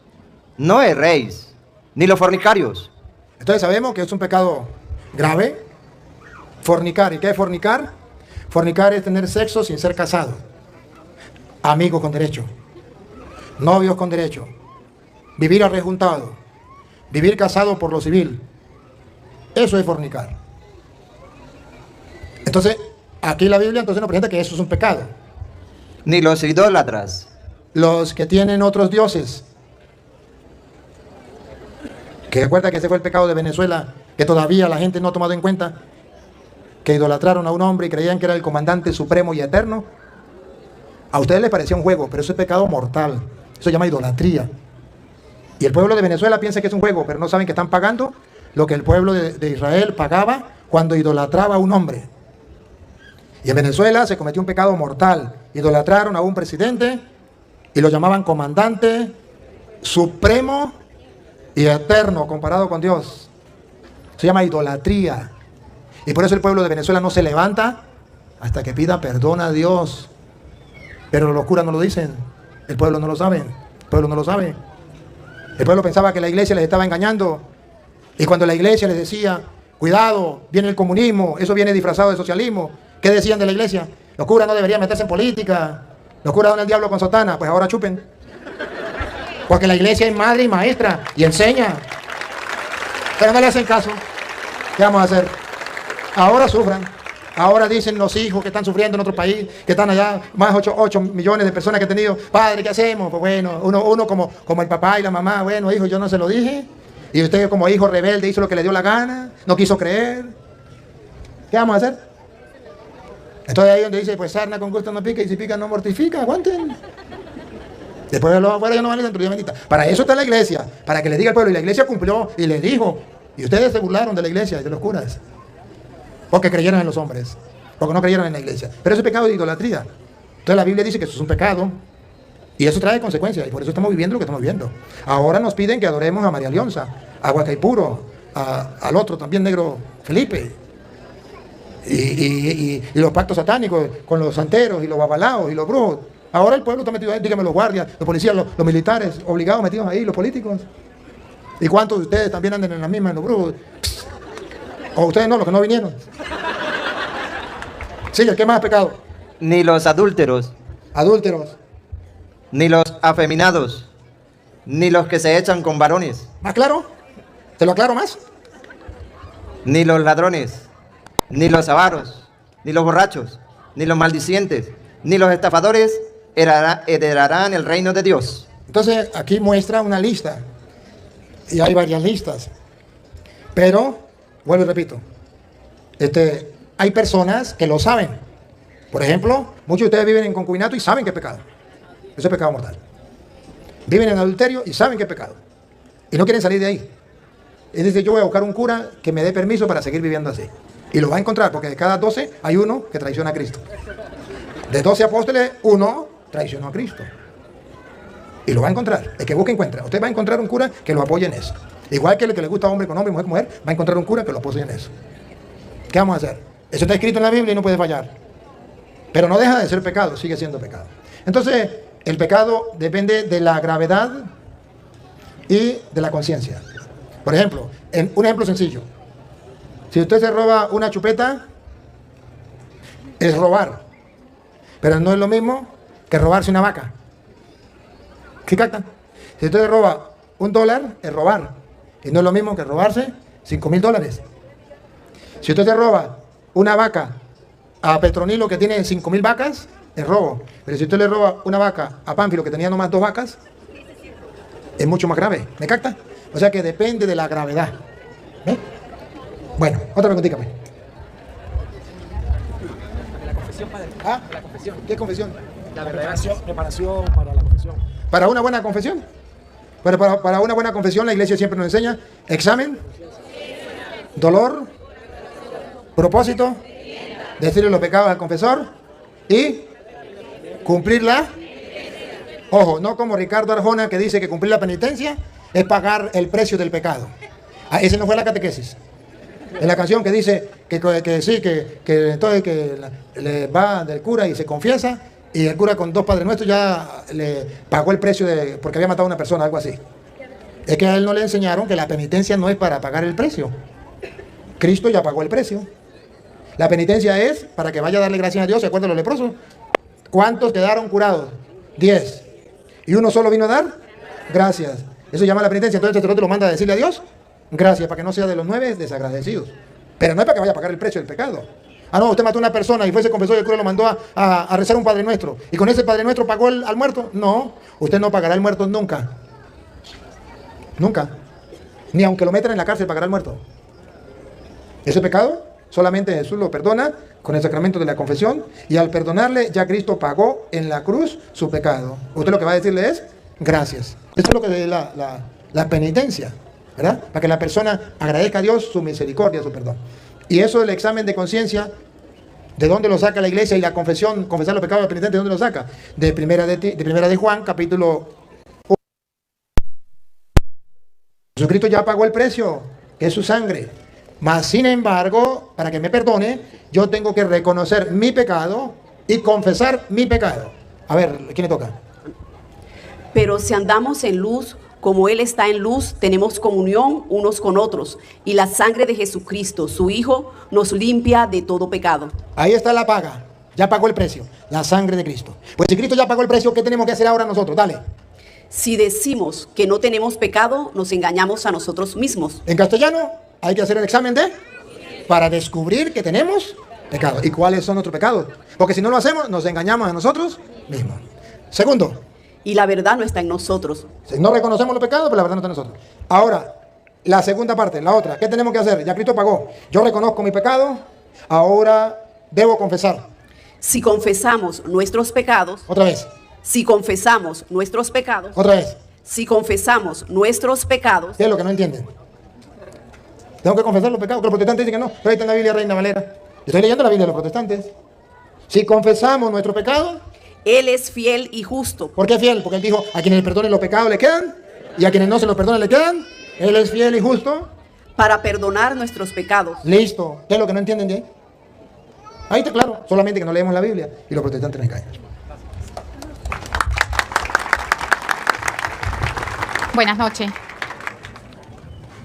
No erréis, ni los fornicarios. Entonces sabemos que es un pecado grave, fornicar. ¿Y qué es fornicar? Fornicar es tener sexo sin ser casado. Amigos con derecho, novios con derecho, vivir arrejuntado, vivir casado por lo civil. Eso es fornicar. Entonces, aquí la Biblia entonces nos presenta que eso es un pecado. Ni los idólatras. Los que tienen otros dioses. Que recuerda que ese fue el pecado de Venezuela, que todavía la gente no ha tomado en cuenta, que idolatraron a un hombre y creían que era el comandante supremo y eterno. A ustedes les parecía un juego, pero eso es pecado mortal. Eso se llama idolatría. Y el pueblo de Venezuela piensa que es un juego, pero no saben que están pagando lo que el pueblo de Israel pagaba cuando idolatraba a un hombre. Y en Venezuela se cometió un pecado mortal. Idolatraron a un presidente y lo llamaban comandante supremo y eterno comparado con Dios. Se llama idolatría. Y por eso el pueblo de Venezuela no se levanta hasta que pida perdón a Dios. Pero los curas no lo dicen. El pueblo no lo sabe. El pueblo no lo sabe. El pueblo pensaba que la iglesia les estaba engañando. Y cuando la iglesia les decía, cuidado, viene el comunismo, eso viene disfrazado de socialismo, ¿qué decían de la iglesia? Los curas no deberían meterse en política. Los curas son el diablo con sotana. Pues ahora chupen. Porque la iglesia es madre y maestra y enseña. Pero no le hacen caso. ¿Qué vamos a hacer? Ahora sufran. Ahora dicen los hijos que están sufriendo en otro país, que están allá, más 8 millones de personas que han tenido. Padre, ¿qué hacemos? Pues bueno, uno como el papá y la mamá, bueno, hijo, yo no se lo dije. Y usted como hijo rebelde hizo lo que le dio la gana, no quiso creer. ¿Qué vamos a hacer? Entonces ahí donde dice, pues sarna con gusto no pica y si pica no mortifica, aguanten. Después de los afuera ya no van a la bendita. Para eso está la iglesia, para que le diga al pueblo. Y la iglesia cumplió y le dijo. Y ustedes se burlaron de la iglesia y de los curas. Porque creyeron en los hombres, porque no creyeron en la iglesia. Pero eso es pecado de idolatría. Entonces la Biblia dice que eso es un pecado y eso trae consecuencias y por eso estamos viviendo lo que estamos viviendo. Ahora nos piden que adoremos a María Leonza, a Huacaipuro, al otro también negro Felipe y los pactos satánicos con los santeros y los babalaos y los brujos. Ahora el pueblo está metido ahí, dígame los guardias, los policías, los militares, obligados metidos ahí, los políticos. ¿Y cuántos de ustedes también andan en la misma, en los brujos? O ustedes no, los que no vinieron. Sigue, ¿qué más pecado? Ni los adúlteros. Adúlteros. Ni los afeminados. Ni los que se echan con varones. ¿Más claro? ¿Te lo aclaro más? Ni los ladrones. Ni los avaros. Ni los borrachos. Ni los maldicientes. Ni los estafadores heredarán el reino de Dios. Entonces aquí muestra una lista. Y hay varias listas. Pero vuelvo y repito, hay personas que lo saben. Por ejemplo, muchos de ustedes viven en concubinato y saben que es pecado. Eso es pecado mortal. Viven en adulterio y saben que es pecado. Y no quieren salir de ahí. Es decir, yo voy a buscar un cura que me dé permiso para seguir viviendo así. Y lo va a encontrar, porque de cada 12 hay uno que traiciona a Cristo. De 12 apóstoles, uno traicionó a Cristo. Y lo va a encontrar. El que busca encuentra. Usted va a encontrar un cura que lo apoye en eso. Igual que el que le gusta hombre con hombre, mujer con mujer, va a encontrar un cura que lo apoye en eso. ¿Qué vamos a hacer? Eso está escrito en la Biblia y no puede fallar. Pero no deja de ser pecado, sigue siendo pecado. Entonces, el pecado depende de la gravedad y de la conciencia. Por ejemplo, un ejemplo sencillo. Si usted se roba una chupeta, es robar. Pero no es lo mismo que robarse una vaca. ¿Sí captan? Si usted roba $1, es robar. Y no es lo mismo que robarse $5,000. Si usted se roba una vaca a Petronilo que tiene 5,000 vacas, es robo. Pero si usted le roba una vaca a Pánfilo que tenía nomás 2 vacas, es mucho más grave. ¿Me capta? O sea que depende de la gravedad. ¿Ve? Bueno, otra preguntita, pues. La confesión, padre. ¿Ah? La confesión. ¿Qué confesión? La preparación para la confesión. ¿Para una buena confesión? Para una buena confesión la iglesia siempre nos enseña examen, dolor, propósito, decirle los pecados al confesor y cumplirla. Ojo, no como Ricardo Arjona que dice que cumplir la penitencia es pagar el precio del pecado. Ese no fue la catequesis. En la canción que dice que entonces que le va del cura y se confiesa y el cura con 2 Padres Nuestros ya le pagó el precio porque había matado a una persona, algo así. Es que a él no le enseñaron que la penitencia no es para pagar el precio. Cristo ya pagó el precio. La penitencia es para que vaya a darle gracias a Dios. ¿Se acuerdan los leprosos? ¿Cuántos quedaron curados? 10. ¿Y uno solo vino a dar? Gracias. Eso se llama la penitencia. Entonces el sacerdote lo manda a decirle a Dios gracias, para que no sea de los 9 desagradecidos. Pero no es para que vaya a pagar el precio del pecado. Ah, no, usted mató a una persona y fue, se confesó y el cura lo mandó a rezar un Padre Nuestro. ¿Y con ese Padre Nuestro pagó al muerto? No, usted no pagará el muerto nunca. Nunca. Ni aunque lo metan en la cárcel pagará el muerto. Ese pecado solamente Jesús lo perdona con el sacramento de la confesión y al perdonarle ya Cristo pagó en la cruz su pecado. Usted lo que va a decirle es gracias. Eso es lo que es la penitencia, ¿verdad? Para que la persona agradezca a Dios su misericordia, su perdón. Y eso del examen de conciencia, ¿de dónde lo saca la iglesia? Y la confesión, confesar los pecados del penitente, ¿de dónde lo saca? De primera de Juan, capítulo 1. Jesucristo ya pagó el precio, que es su sangre. Mas, sin embargo, para que me perdone, yo tengo que reconocer mi pecado y confesar mi pecado. A ver, ¿quién le toca? Pero si andamos en luz, como Él está en luz, tenemos comunión unos con otros. Y la sangre de Jesucristo, su Hijo, nos limpia de todo pecado. Ahí está la paga. Ya pagó el precio. La sangre de Cristo. Pues si Cristo ya pagó el precio, ¿qué tenemos que hacer ahora nosotros? Dale. Si decimos que no tenemos pecado, nos engañamos a nosotros mismos. En castellano, hay que hacer el examen para descubrir que tenemos pecados. ¿Y cuáles son nuestros pecados? Porque si no lo hacemos, nos engañamos a nosotros mismos. Segundo. Y la verdad no está en nosotros. Si no reconocemos los pecados, pues la verdad no está en nosotros. Ahora, la segunda parte, la otra. ¿Qué tenemos que hacer? Ya Cristo pagó. Yo reconozco mi pecado, ahora debo confesar. Si confesamos nuestros pecados. Otra vez. Si confesamos nuestros pecados. Otra vez. Si confesamos nuestros pecados. ¿Qué es lo que no entienden? Tengo que confesar los pecados, que los protestantes dicen que no. Pero ahí está en la Biblia Reina Valera. Yo estoy leyendo la Biblia de los protestantes. Si confesamos nuestros pecados. Él es fiel y justo. ¿Por qué fiel? Porque Él dijo, a quienes le perdonen los pecados le quedan, y a quienes no se los perdonen le quedan. Él es fiel y justo. Para perdonar nuestros pecados. Listo. ¿Qué es lo que no entienden de ahí? Ahí está claro. Solamente que no leemos la Biblia y los protestantes nos engañan. Buenas noches.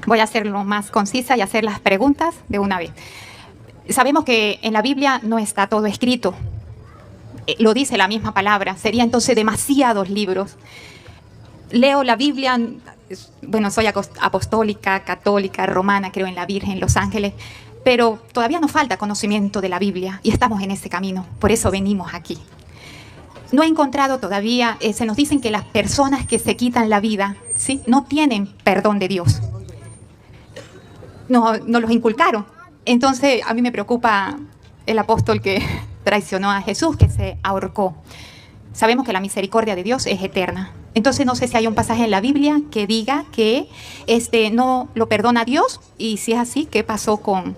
Voy a hacerlo más concisa y hacer las preguntas de una vez. Sabemos que en la Biblia no está todo escrito. Lo dice la misma palabra. Sería entonces demasiados libros. Leo la Biblia, bueno, soy apostólica, católica, romana, creo en la Virgen, en los ángeles, pero todavía nos falta conocimiento de la Biblia y estamos en ese camino. Por eso venimos aquí. No he encontrado todavía, se nos dicen que las personas que se quitan la vida, ¿sí?, no tienen perdón de Dios. No los inculcaron. Entonces a mí me preocupa el apóstol que traicionó a Jesús, que se ahorcó. Sabemos que la misericordia de Dios es eterna. Entonces no sé si hay un pasaje en la Biblia que diga que no lo perdona Dios, y si es así, ¿qué pasó con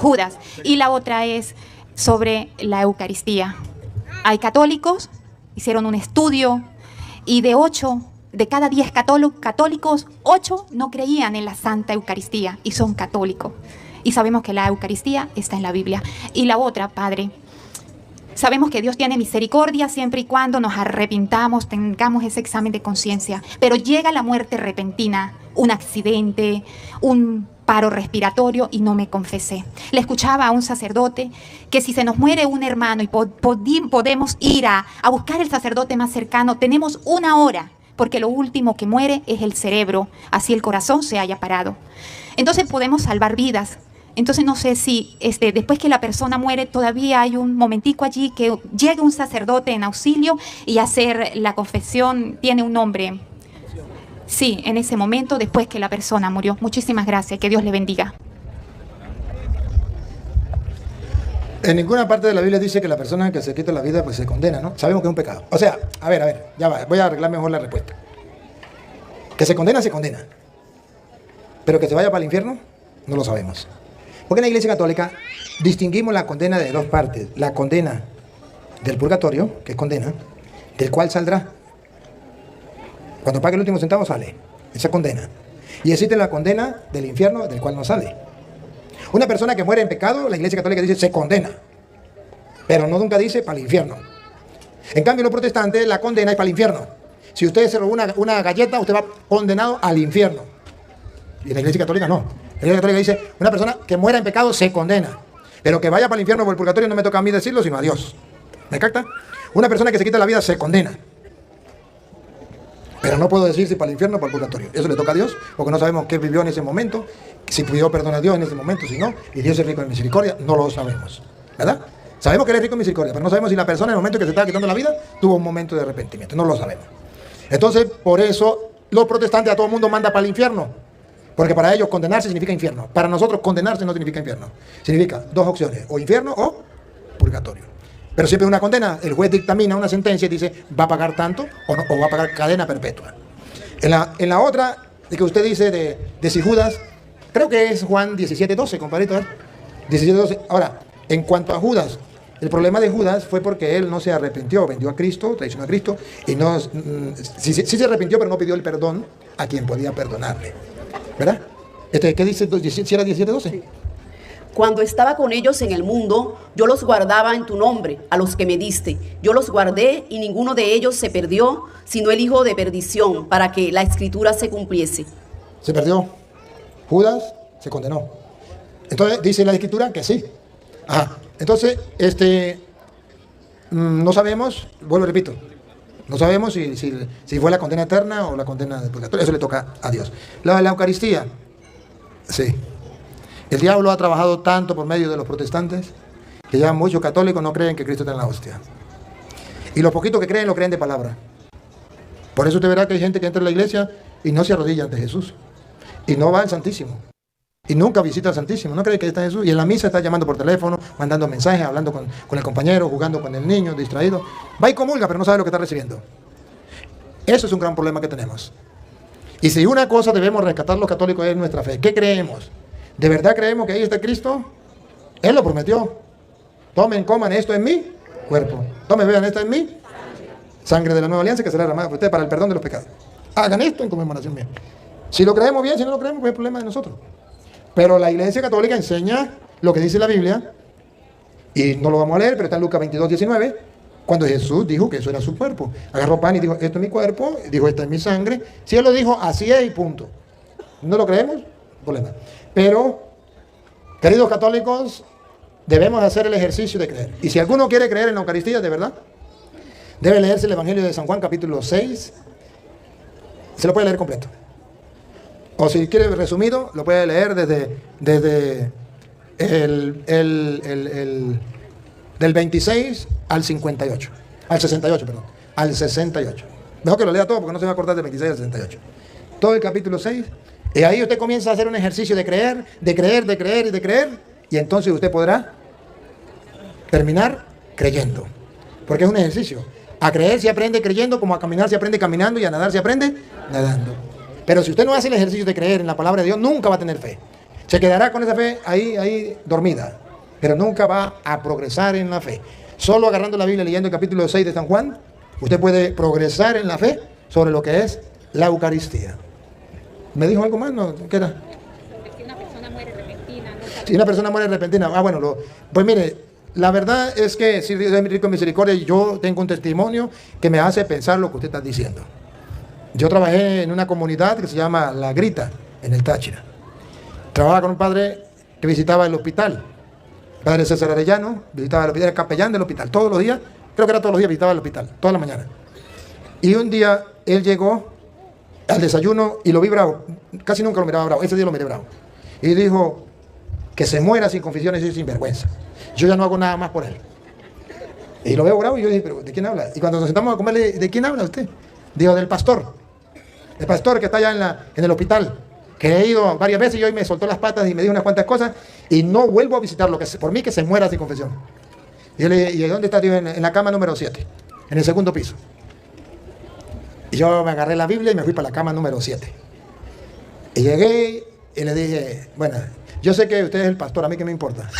Judas? Y la otra es sobre la Eucaristía. Hay católicos, hicieron un estudio, y de cada 10 católicos, 8 no creían en la Santa Eucaristía y son católicos. Y sabemos que la Eucaristía está en la Biblia. Y la otra, Padre, sabemos que Dios tiene misericordia siempre y cuando nos arrepintamos, tengamos ese examen de conciencia. Pero llega la muerte repentina, un accidente, un paro respiratorio, y no me confesé. Le escuchaba a un sacerdote que si se nos muere un hermano y podemos ir a buscar el sacerdote más cercano, tenemos 1 hora, porque lo último que muere es el cerebro, así el corazón se haya parado. Entonces podemos salvar vidas. Entonces no sé si después que la persona muere todavía hay un momentico allí que llegue un sacerdote en auxilio y hacer la confesión. Tiene un nombre. Sí, en ese momento después que la persona murió. Muchísimas gracias. Que Dios le bendiga. En ninguna parte de la Biblia dice que la persona que se quita la vida pues se condena, ¿no? Sabemos que es un pecado. O sea, a ver, ya va, voy a arreglar mejor la respuesta. Que se condena, se condena. Pero que se vaya para el infierno, no lo sabemos. Porque en la Iglesia Católica distinguimos la condena de 2 partes. La condena del purgatorio, que es condena, del cual saldrá. Cuando pague el último centavo sale. Esa condena. Y existe la condena del infierno, del cual no sale. Una persona que muere en pecado, la Iglesia Católica dice se condena. Pero no nunca dice para el infierno. En cambio, los protestantes, la condena es para el infierno. Si usted se robó una galleta, usted va condenado al infierno. Y en la Iglesia Católica no. La Iglesia Católica dice, una persona que muera en pecado se condena. Pero que vaya para el infierno o por el purgatorio no me toca a mí decirlo, sino a Dios. ¿Me capta? Una persona que se quita la vida se condena. Pero no puedo decir si para el infierno o para el purgatorio. Eso le toca a Dios, porque no sabemos qué vivió en ese momento, si pidió perdón a Dios en ese momento, si no. Y Dios es rico en misericordia, no lo sabemos. ¿Verdad? Sabemos que Él es rico en misericordia, pero no sabemos si la persona en el momento que se estaba quitando la vida tuvo un momento de arrepentimiento. No lo sabemos. Entonces, por eso, los protestantes a todo el mundo manda para el infierno. Porque para ellos condenarse significa infierno. Para nosotros condenarse no significa infierno. Significa 2 opciones, o infierno o purgatorio. Pero siempre es una condena. El juez dictamina una sentencia y dice, va a pagar tanto o va a pagar cadena perpetua. En la otra, de que usted dice de si Judas, creo que es Juan 17:12, compadrito. 17:12. Ahora, en cuanto a Judas, el problema de Judas fue porque él no se arrepintió, vendió a Cristo, traicionó a Cristo, y no, sí se arrepintió, pero no pidió el perdón a quien podía perdonarle. ¿Verdad? ¿Qué dice? ¿Si era 17:12? Cuando estaba con ellos en el mundo, yo los guardaba en tu nombre, a los que me diste. Yo los guardé y ninguno de ellos se perdió, sino el hijo de perdición, para que la escritura se cumpliese. Se perdió. Judas se condenó. Entonces dice la escritura que sí. Ajá. Entonces, no sabemos, vuelvo y repito, no sabemos si fue la condena eterna o la condena del purgatorio. Eso le toca a Dios. La Eucaristía, sí. El diablo ha trabajado tanto por medio de los protestantes que ya muchos católicos no creen que Cristo está en la hostia. Y los poquitos que creen, lo creen de palabra. Por eso usted verá que hay gente que entra en la iglesia y no se arrodilla ante Jesús. Y no va al Santísimo. Y nunca visita al Santísimo. No cree que está Jesús. Y en la misa está llamando por teléfono, mandando mensajes, hablando con el compañero, jugando con el niño, distraído. Va y comulga, pero no sabe lo que está recibiendo. Eso es un gran problema que tenemos. Y si una cosa debemos rescatar los católicos es nuestra fe. ¿Qué creemos? ¿De verdad creemos que ahí está Cristo? Él lo prometió. Tomen, coman, esto es mi cuerpo. Tomen, vean, esto es mi sangre de la nueva alianza que será derramada por ustedes para el perdón de los pecados. Hagan esto en conmemoración mía. Si lo creemos bien, si no lo creemos, pues es problema de nosotros. Pero la Iglesia Católica enseña lo que dice la Biblia, y no lo vamos a leer, pero está en Lucas 22, 19, cuando Jesús dijo que eso era su cuerpo. Agarró pan y dijo, esto es mi cuerpo, y dijo, esta es mi sangre. Si Él lo dijo, así es y punto. ¿No lo creemos? Problema. Pero, queridos católicos, debemos hacer el ejercicio de creer. Y si alguno quiere creer en la Eucaristía, de verdad, debe leerse el Evangelio de San Juan, capítulo 6. Se lo puede leer completo. O si quiere resumido, lo puede leer desde del 26 al 58. Al 68, perdón. Al 68. Mejor que lo lea todo porque no se va a acordar del 26 al 68. Todo el capítulo 6. Y ahí usted comienza a hacer un ejercicio de creer, de creer, de creer y de creer. Y entonces usted podrá terminar creyendo. Porque es un ejercicio. A creer se aprende creyendo, como a caminar se aprende caminando y a nadar se aprende nadando. Pero si usted no hace el ejercicio de creer en la palabra de Dios, nunca va a tener fe. Se quedará con esa fe ahí dormida. Pero nunca va a progresar en la fe. Solo agarrando la Biblia, leyendo el capítulo 6 de San Juan, usted puede progresar en la fe sobre lo que es la Eucaristía. ¿Me dijo algo más? ¿No? ¿Qué era? Si una persona muere repentina. Si una persona muere repentina. Ah, bueno, pues mire, la verdad es que si Dios es rico en misericordia, yo tengo un testimonio que me hace pensar lo que usted está diciendo. Yo trabajé en una comunidad que se llama La Grita, en el Táchira. Trabajaba con un padre que visitaba el hospital. El padre César Arellano visitaba el hospital, era capellán del hospital. Todos los días, creo que era todos los días, visitaba el hospital, toda la mañana. Y un día él llegó al desayuno y lo vi bravo. Casi nunca lo miraba bravo, ese día lo miré bravo. Y dijo que se muera sin confesiones y sin vergüenza. Yo ya no hago nada más por él. Y lo veo bravo y yo dije, pero ¿de quién habla? Y cuando nos sentamos a comerle, ¿de quién habla usted? Dijo, del pastor. El pastor que está allá en el hospital, que he ido varias veces y hoy me soltó las patas y me dijo unas cuantas cosas y no vuelvo a visitarlo, que por mí que se muera sin confesión. Y yo le dije, ¿y dónde está? Dijo, en la cama número 7, en el segundo piso. Y yo me agarré la Biblia y me fui para la cama número 7. Y llegué y le dije, bueno, yo sé que usted es el pastor, a mí qué me importa.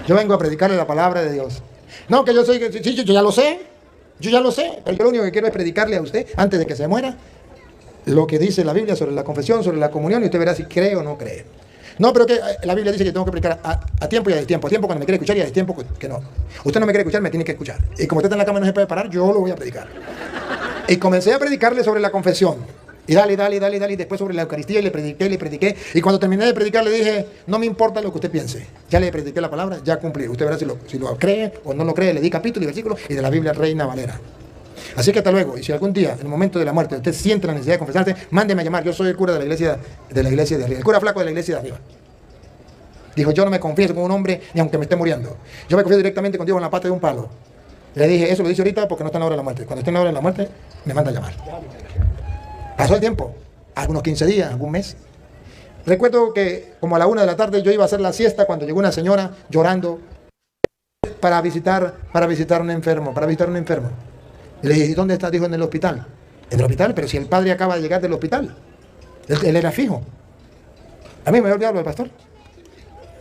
Yo vengo a predicarle la palabra de Dios. No, que yo soy, sí, yo ya lo sé. Yo ya lo sé, pero yo lo único que quiero es predicarle a usted, antes de que se muera, lo que dice la Biblia sobre la confesión, sobre la comunión, y usted verá si cree o no cree. No, pero que la Biblia dice que tengo que predicar a tiempo y a destiempo. A tiempo cuando me quiere escuchar y a destiempo que no. Usted no me quiere escuchar, me tiene que escuchar. Y como usted está en la cama y no se puede parar, yo lo voy a predicar. Y comencé a predicarle sobre la confesión. Y dale, y después sobre la Eucaristía, y le prediqué. Y cuando terminé de predicar le dije, no me importa lo que usted piense. Ya le prediqué la palabra, ya cumplí. Usted verá si lo cree o no lo cree. Le di capítulo y versículo y de la Biblia Reina Valera. Así que hasta luego. Y si algún día, en el momento de la muerte, usted siente la necesidad de confesarse, mándeme a llamar. Yo soy el cura de la iglesia de arriba. El cura flaco de la iglesia de arriba. Dijo, yo no me confieso con un hombre ni aunque me esté muriendo. Yo me confieso directamente con Dios en la pata de un palo. Le dije, eso lo dice ahorita porque no está en la hora de la muerte. Cuando esté en la hora de la muerte, me manda a llamar. Pasó el tiempo, algunos 15 días, algún mes. Recuerdo que como a la 1 de la tarde yo iba a hacer la siesta cuando llegó una señora llorando para visitar un enfermo. Y le dije, ¿y dónde está? Dijo, en el hospital. ¿En el hospital? Pero si el padre acaba de llegar del hospital. Él era fijo. A mí me había olvidado lo del pastor.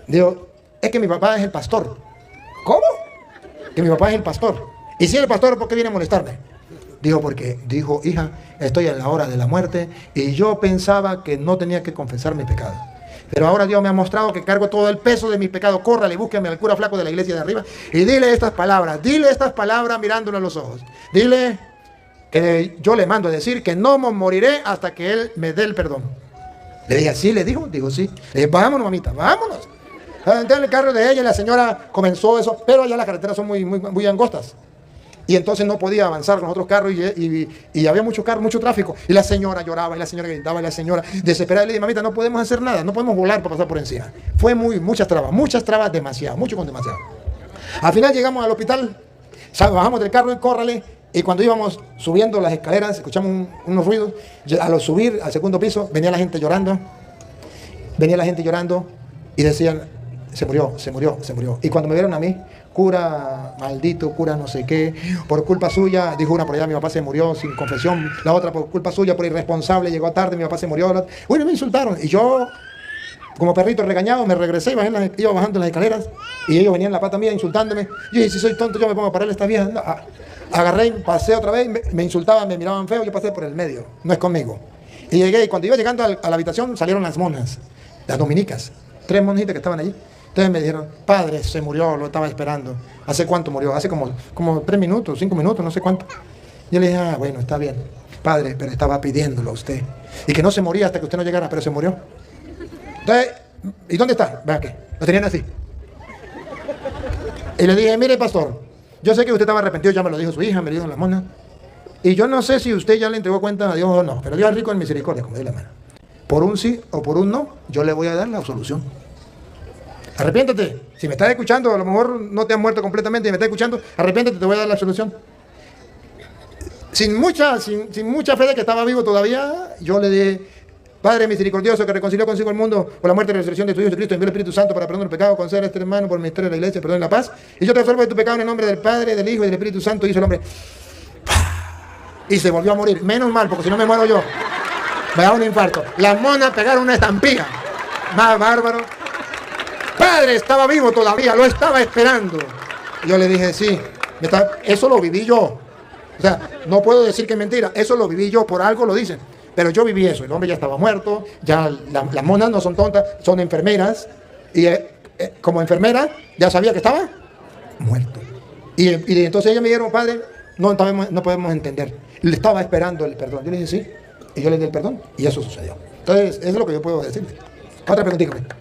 Digo, es que mi papá es el pastor. ¿Cómo? Que mi papá es el pastor. Y si es el pastor, ¿por qué viene a molestarme? Dijo, porque dijo, hija, estoy en la hora de la muerte y yo pensaba que no tenía que confesar mi pecado. Pero ahora Dios me ha mostrado que cargo todo el peso de mis pecados. Córrale, búsqueme al cura flaco de la iglesia de arriba y dile estas palabras mirándolo a los ojos. Dile que yo le mando a decir que no moriré hasta que él me dé el perdón. Le dije, ¿sí? Le dijo, sí. Le dije, vámonos, mamita, vámonos. Entré en el carro de ella y la señora comenzó eso, pero allá las carreteras son muy angostas. Y entonces no podía avanzar con otros carros y había mucho carro, mucho tráfico. Y la señora lloraba, y la señora gritaba, y la señora desesperada le dijo, mamita, no podemos hacer nada, no podemos volar para pasar por encima. Fue muchas trabas, demasiado, mucho con demasiado. Al final llegamos al hospital, bajamos del carro y córrale, y cuando íbamos subiendo las escaleras, escuchamos unos ruidos. Al subir al segundo piso, venía la gente llorando, y decían, se murió. Y cuando me vieron a mí, cura maldito, cura no sé qué, por culpa suya, dijo una por allá, mi papá se murió sin confesión, la otra por culpa suya, por irresponsable, llegó tarde, mi papá se murió. Bueno, me insultaron, y yo, como perrito regañado, me regresé, iba bajando las escaleras, y ellos venían en la pata mía insultándome. Yo dije, si soy tonto, yo me pongo a pararle a esta vieja. No, agarré, pasé otra vez, me insultaban, me miraban feo, yo pasé por el medio, no es conmigo. Y llegué, y cuando iba llegando a la habitación, salieron las monas, las dominicas, 3 monjitas que estaban allí. Entonces me dijeron, padre, se murió, lo estaba esperando. ¿Hace cuánto murió? Hace como 3 minutos, 5 minutos, no sé cuánto. Yo le dije, bueno, está bien, padre, pero estaba pidiéndolo a usted. Y que no se moría hasta que usted no llegara, pero se murió. Entonces, ¿y dónde está? Vea que lo tenían así. Y le dije, mire, pastor, yo sé que usted estaba arrepentido, ya me lo dijo su hija, me lo dijo la mona. Y yo no sé si usted ya le entregó cuenta a Dios o no, pero Dios es rico en misericordia, como dice la mano. Por un sí o por un no, yo le voy a dar la absolución. Arrepiéntete. Si me estás escuchando, a lo mejor no te has muerto completamente y me estás escuchando, arrepiéntete, te voy a dar la absolución. Sin mucha fe de que estaba vivo todavía, yo le dije, Padre misericordioso que reconcilió consigo el mundo por la muerte y resurrección de tu Hijo Jesucristo, envió el Espíritu Santo para perdonar el pecado, conceder a este hermano por el ministerio de la iglesia, perdón y la paz. Y yo te absolvo de tu pecado en el nombre del Padre, del Hijo y del Espíritu Santo. Y hizo el hombre. Y se volvió a morir. Menos mal, porque si no me muero yo. Me da un infarto. Las monas pegaron una estampilla. Más bárbaro. Padre, estaba vivo todavía, lo estaba esperando. Yo le dije, sí, eso lo viví yo. O sea, no puedo decir que es mentira, eso lo viví yo, por algo lo dicen. Pero yo viví eso, el hombre ya estaba muerto, ya las monas no son tontas, son enfermeras. Y como enfermera ya sabía que estaba muerto. Y entonces ellas me dijeron, padre, no podemos entender. Le estaba esperando el perdón. Yo le dije, sí, y yo le di el perdón, y eso sucedió. Entonces, eso es lo que yo puedo decirle. Otra preguntita.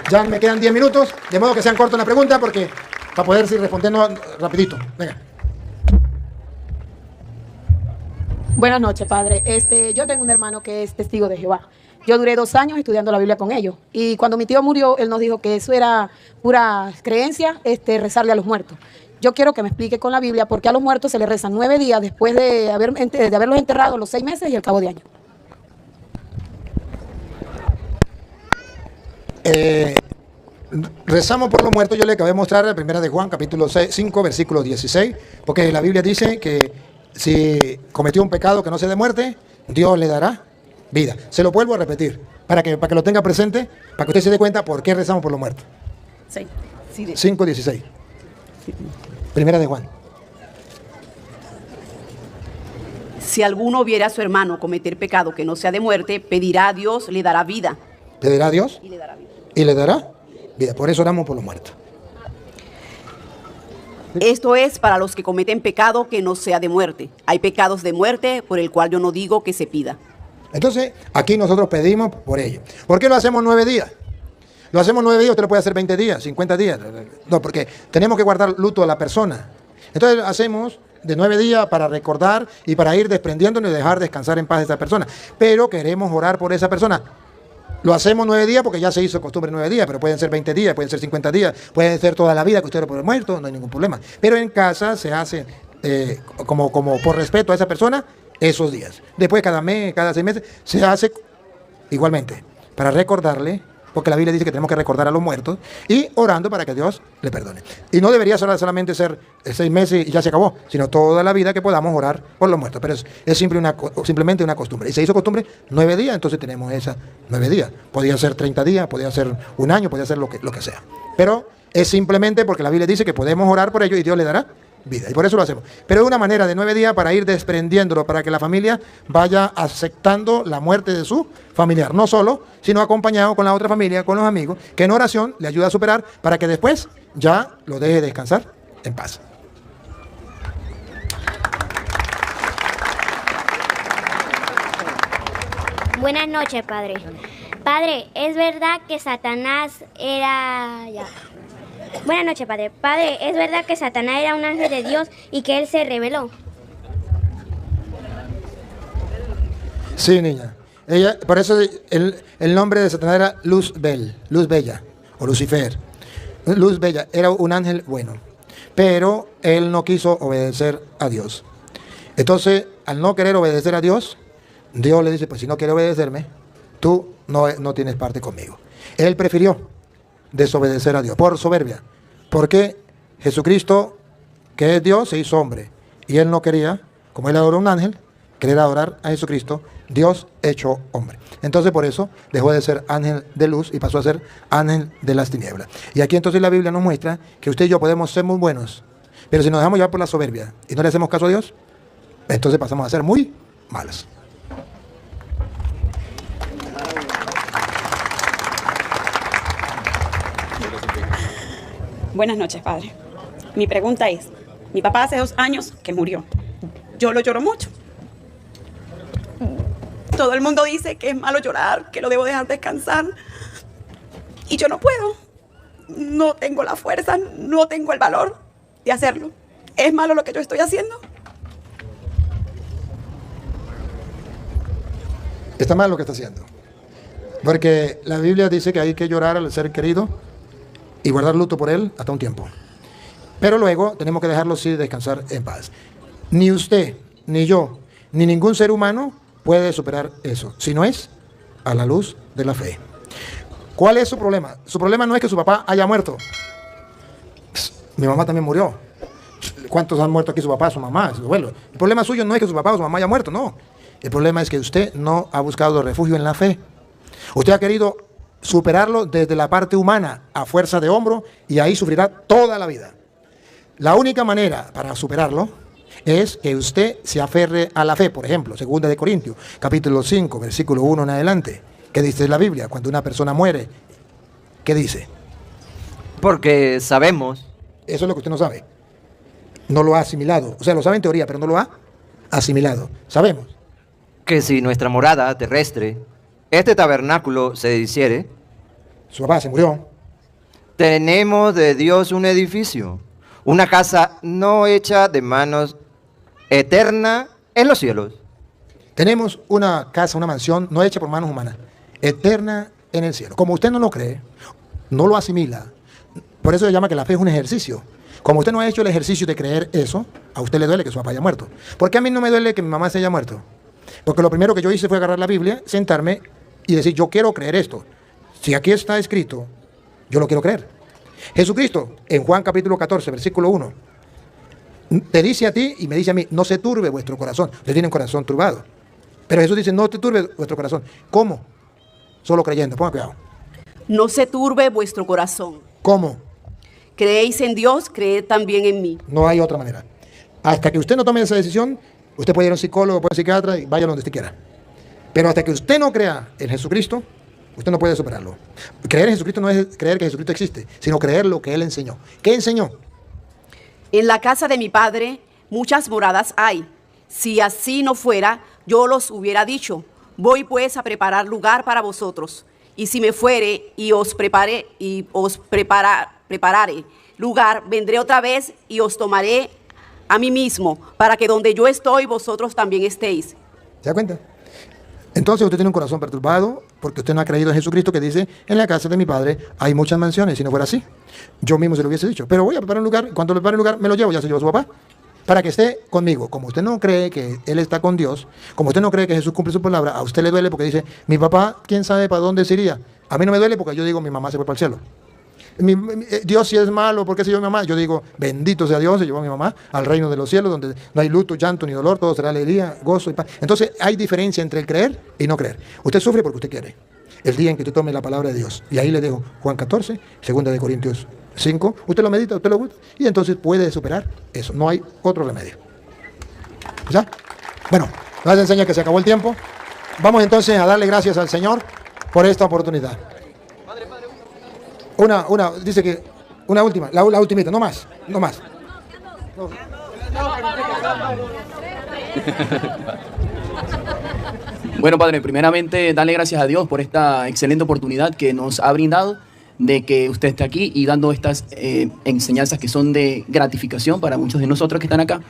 Ya me quedan 10 minutos, de modo que sean cortas la pregunta, porque para poder ir respondiendo rapidito. Venga. Buenas noches, padre. Yo tengo un hermano que es testigo de Jehová. Yo duré 2 años estudiando la Biblia con ellos. Y cuando mi tío murió, él nos dijo que eso era pura creencia, rezarle a los muertos. Yo quiero que me explique con la Biblia por qué a los muertos se les rezan 9 días después de haberlos enterrado los 6 meses y el cabo de año. Rezamos por los muertos. Yo le acabé de mostrar la primera de Juan, capítulo 5, versículo 16, porque la Biblia dice que si cometió un pecado que no sea de muerte, Dios le dará vida. Se lo vuelvo a repetir, para que lo tenga presente, para que usted se dé cuenta por qué rezamos por los muertos. 5, 16. Primera de Juan. Si alguno viera a su hermano cometer pecado que no sea de muerte, pedirá a Dios, le dará vida. ¿Pedirá a Dios? Y le dará vida. Y le dará vida. Por eso oramos por los muertos. Esto es para los que cometen pecado que no sea de muerte. Hay pecados de muerte por el cual yo no digo que se pida. Entonces, aquí nosotros pedimos por ello. ¿Por qué lo hacemos 9 días? Lo hacemos 9 días, usted lo puede hacer 20 días, 50 días. No, porque tenemos que guardar luto a la persona. Entonces, hacemos de 9 días para recordar y para ir desprendiéndonos y dejar descansar en paz a esa persona. Pero queremos orar por esa persona. Lo hacemos 9 días porque ya se hizo costumbre 9 días, pero pueden ser 20 días, pueden ser 50 días, pueden ser toda la vida que usted lo puede muerto, no hay ningún problema. Pero en casa se hace como por respeto a esa persona esos días. Después cada mes, cada 6 meses se hace igualmente para recordarle, porque la Biblia dice que tenemos que recordar a los muertos y orando para que Dios le perdone. Y no debería solamente ser 6 meses y ya se acabó, sino toda la vida que podamos orar por los muertos. Pero es simplemente una costumbre. Y se hizo costumbre 9 días, entonces tenemos esas 9 días. Podía ser 30 días, podía ser 1 año, podía ser lo que sea. Pero es simplemente porque la Biblia dice que podemos orar por ello y Dios le dará vida. Y por eso lo hacemos. Pero de una manera de 9 días para ir desprendiéndolo, para que la familia vaya aceptando la muerte de su familiar. No solo, sino acompañado con la otra familia, con los amigos, que en oración le ayuda a superar para que después ya lo deje descansar en paz. Buenas noches, padre. Padre, ¿es verdad que Satanás era Buenas noches, padre. Padre, ¿es verdad que Satanás era un ángel de Dios y que él se rebeló? Sí, niña. Por eso el nombre de Satanás era Luz Bella, o Lucifer. Luz Bella, era un ángel bueno, pero él no quiso obedecer a Dios. Entonces, al no querer obedecer a Dios, Dios le dice, pues si no quieres obedecerme, tú no tienes parte conmigo. Él prefirió desobedecer a Dios, por soberbia, porque Jesucristo, que es Dios, se hizo hombre, y él no quería, como él adoró a un ángel, querer adorar a Jesucristo, Dios hecho hombre. Entonces por eso dejó de ser ángel de luz y pasó a ser ángel de las tinieblas. Y aquí entonces la Biblia nos muestra que usted y yo podemos ser muy buenos, pero si nos dejamos llevar por la soberbia y no le hacemos caso a Dios, entonces pasamos a ser muy malos. Buenas noches, padre. Mi pregunta es, mi papá hace 2 años que murió. Yo lo lloro mucho. Todo el mundo dice que es malo llorar, que lo debo dejar descansar. Y yo no puedo. No tengo la fuerza, no tengo el valor de hacerlo. ¿Es malo lo que yo estoy haciendo? Está mal lo que está haciendo. Porque la Biblia dice que hay que llorar al ser querido y guardar luto por él hasta un tiempo. Pero luego tenemos que dejarlo sí descansar en paz. Ni usted, ni yo, ni ningún ser humano puede superar eso, si no es a la luz de la fe. ¿Cuál es su problema? Su problema no es que su papá haya muerto. Mi mamá también murió. ¿Cuántos han muerto aquí? Su papá, su mamá, su abuelo. El problema suyo no es que su papá o su mamá haya muerto, no. El problema es que usted no ha buscado refugio en la fe. Usted ha querido superarlo desde la parte humana, a fuerza de hombro, y ahí sufrirá toda la vida. La única manera para superarlo es que usted se aferre a la fe. Por ejemplo, 2 de Corintios, capítulo 5, versículo 1 en adelante. ¿Qué dice la Biblia? Cuando una persona muere, ¿qué dice? Porque sabemos. Eso es lo que usted no sabe. No lo ha asimilado. O sea, lo sabe en teoría, pero no lo ha asimilado. Sabemos que si nuestra morada terrestre, este tabernáculo, se deshiciere, su papá se murió, tenemos de Dios un edificio, una casa no hecha de manos, eterna en los cielos. Tenemos una casa, una mansión no hecha por manos humanas, eterna en el cielo. Como usted no lo cree, no lo asimila, por eso se llama que la fe es un ejercicio. Como usted no ha hecho el ejercicio de creer eso, a usted le duele que su papá haya muerto. ¿Por qué a mí no me duele que mi mamá se haya muerto? Porque lo primero que yo hice fue agarrar la Biblia, sentarme y decir, yo quiero creer esto. Si aquí está escrito, yo lo quiero creer. Jesucristo, en Juan capítulo 14, versículo 1, te dice a ti y me dice a mí, no se turbe vuestro corazón. Ustedes tienen corazón turbado. Pero Jesús dice, no te turbe vuestro corazón. ¿Cómo? Solo creyendo, ponga cuidado. No se turbe vuestro corazón. ¿Cómo? Creéis en Dios, creed también en mí. No hay otra manera. Hasta que usted no tome esa decisión, usted puede ir a un psicólogo, puede ir a un psiquiatra y vaya donde usted quiera. Pero hasta que usted no crea en Jesucristo, usted no puede superarlo. Creer en Jesucristo no es creer que Jesucristo existe, sino creer lo que Él enseñó. ¿Qué enseñó? En la casa de mi Padre muchas moradas hay. Si así no fuera, yo los hubiera dicho. Voy pues a preparar lugar para vosotros. Y si me fuere y os preparare lugar, vendré otra vez y os tomaré a mí mismo, para que donde yo estoy, vosotros también estéis. ¿Se da cuenta? Entonces usted tiene un corazón perturbado porque usted no ha creído en Jesucristo, que dice, en la casa de mi Padre hay muchas mansiones. Si no fuera así, yo mismo se lo hubiese dicho. Pero voy a preparar un lugar, cuando prepare un lugar me lo llevo, ya se llevó su papá, para que esté conmigo. Como usted no cree que Él está con Dios, como usted no cree que Jesús cumple su palabra, a usted le duele porque dice, mi papá, quién sabe para dónde se iría. A mí no me duele porque yo digo, mi mamá se fue para el cielo. Dios si es malo, ¿por qué se llevó a mi mamá? Yo digo, bendito sea Dios, se llevó a mi mamá al reino de los cielos, donde no hay luto, llanto ni dolor, todo será alegría, gozo y paz. Entonces hay diferencia entre el creer y no creer. Usted sufre porque usted quiere. El día en que usted tome la palabra de Dios, y ahí le dejo Juan 14, 2 de Corintios 5, usted lo medita, usted lo gusta, y entonces puede superar eso. No hay otro remedio. ¿Ya? Bueno, nos enseña que se acabó el tiempo. Vamos entonces a darle gracias al Señor por esta oportunidad. Dice que una última, la ultimita, no más. Bueno, Padre, primeramente darle gracias a Dios por esta excelente oportunidad que nos ha brindado de que usted esté aquí y dando estas enseñanzas que son de gratificación para muchos de nosotros que están acá.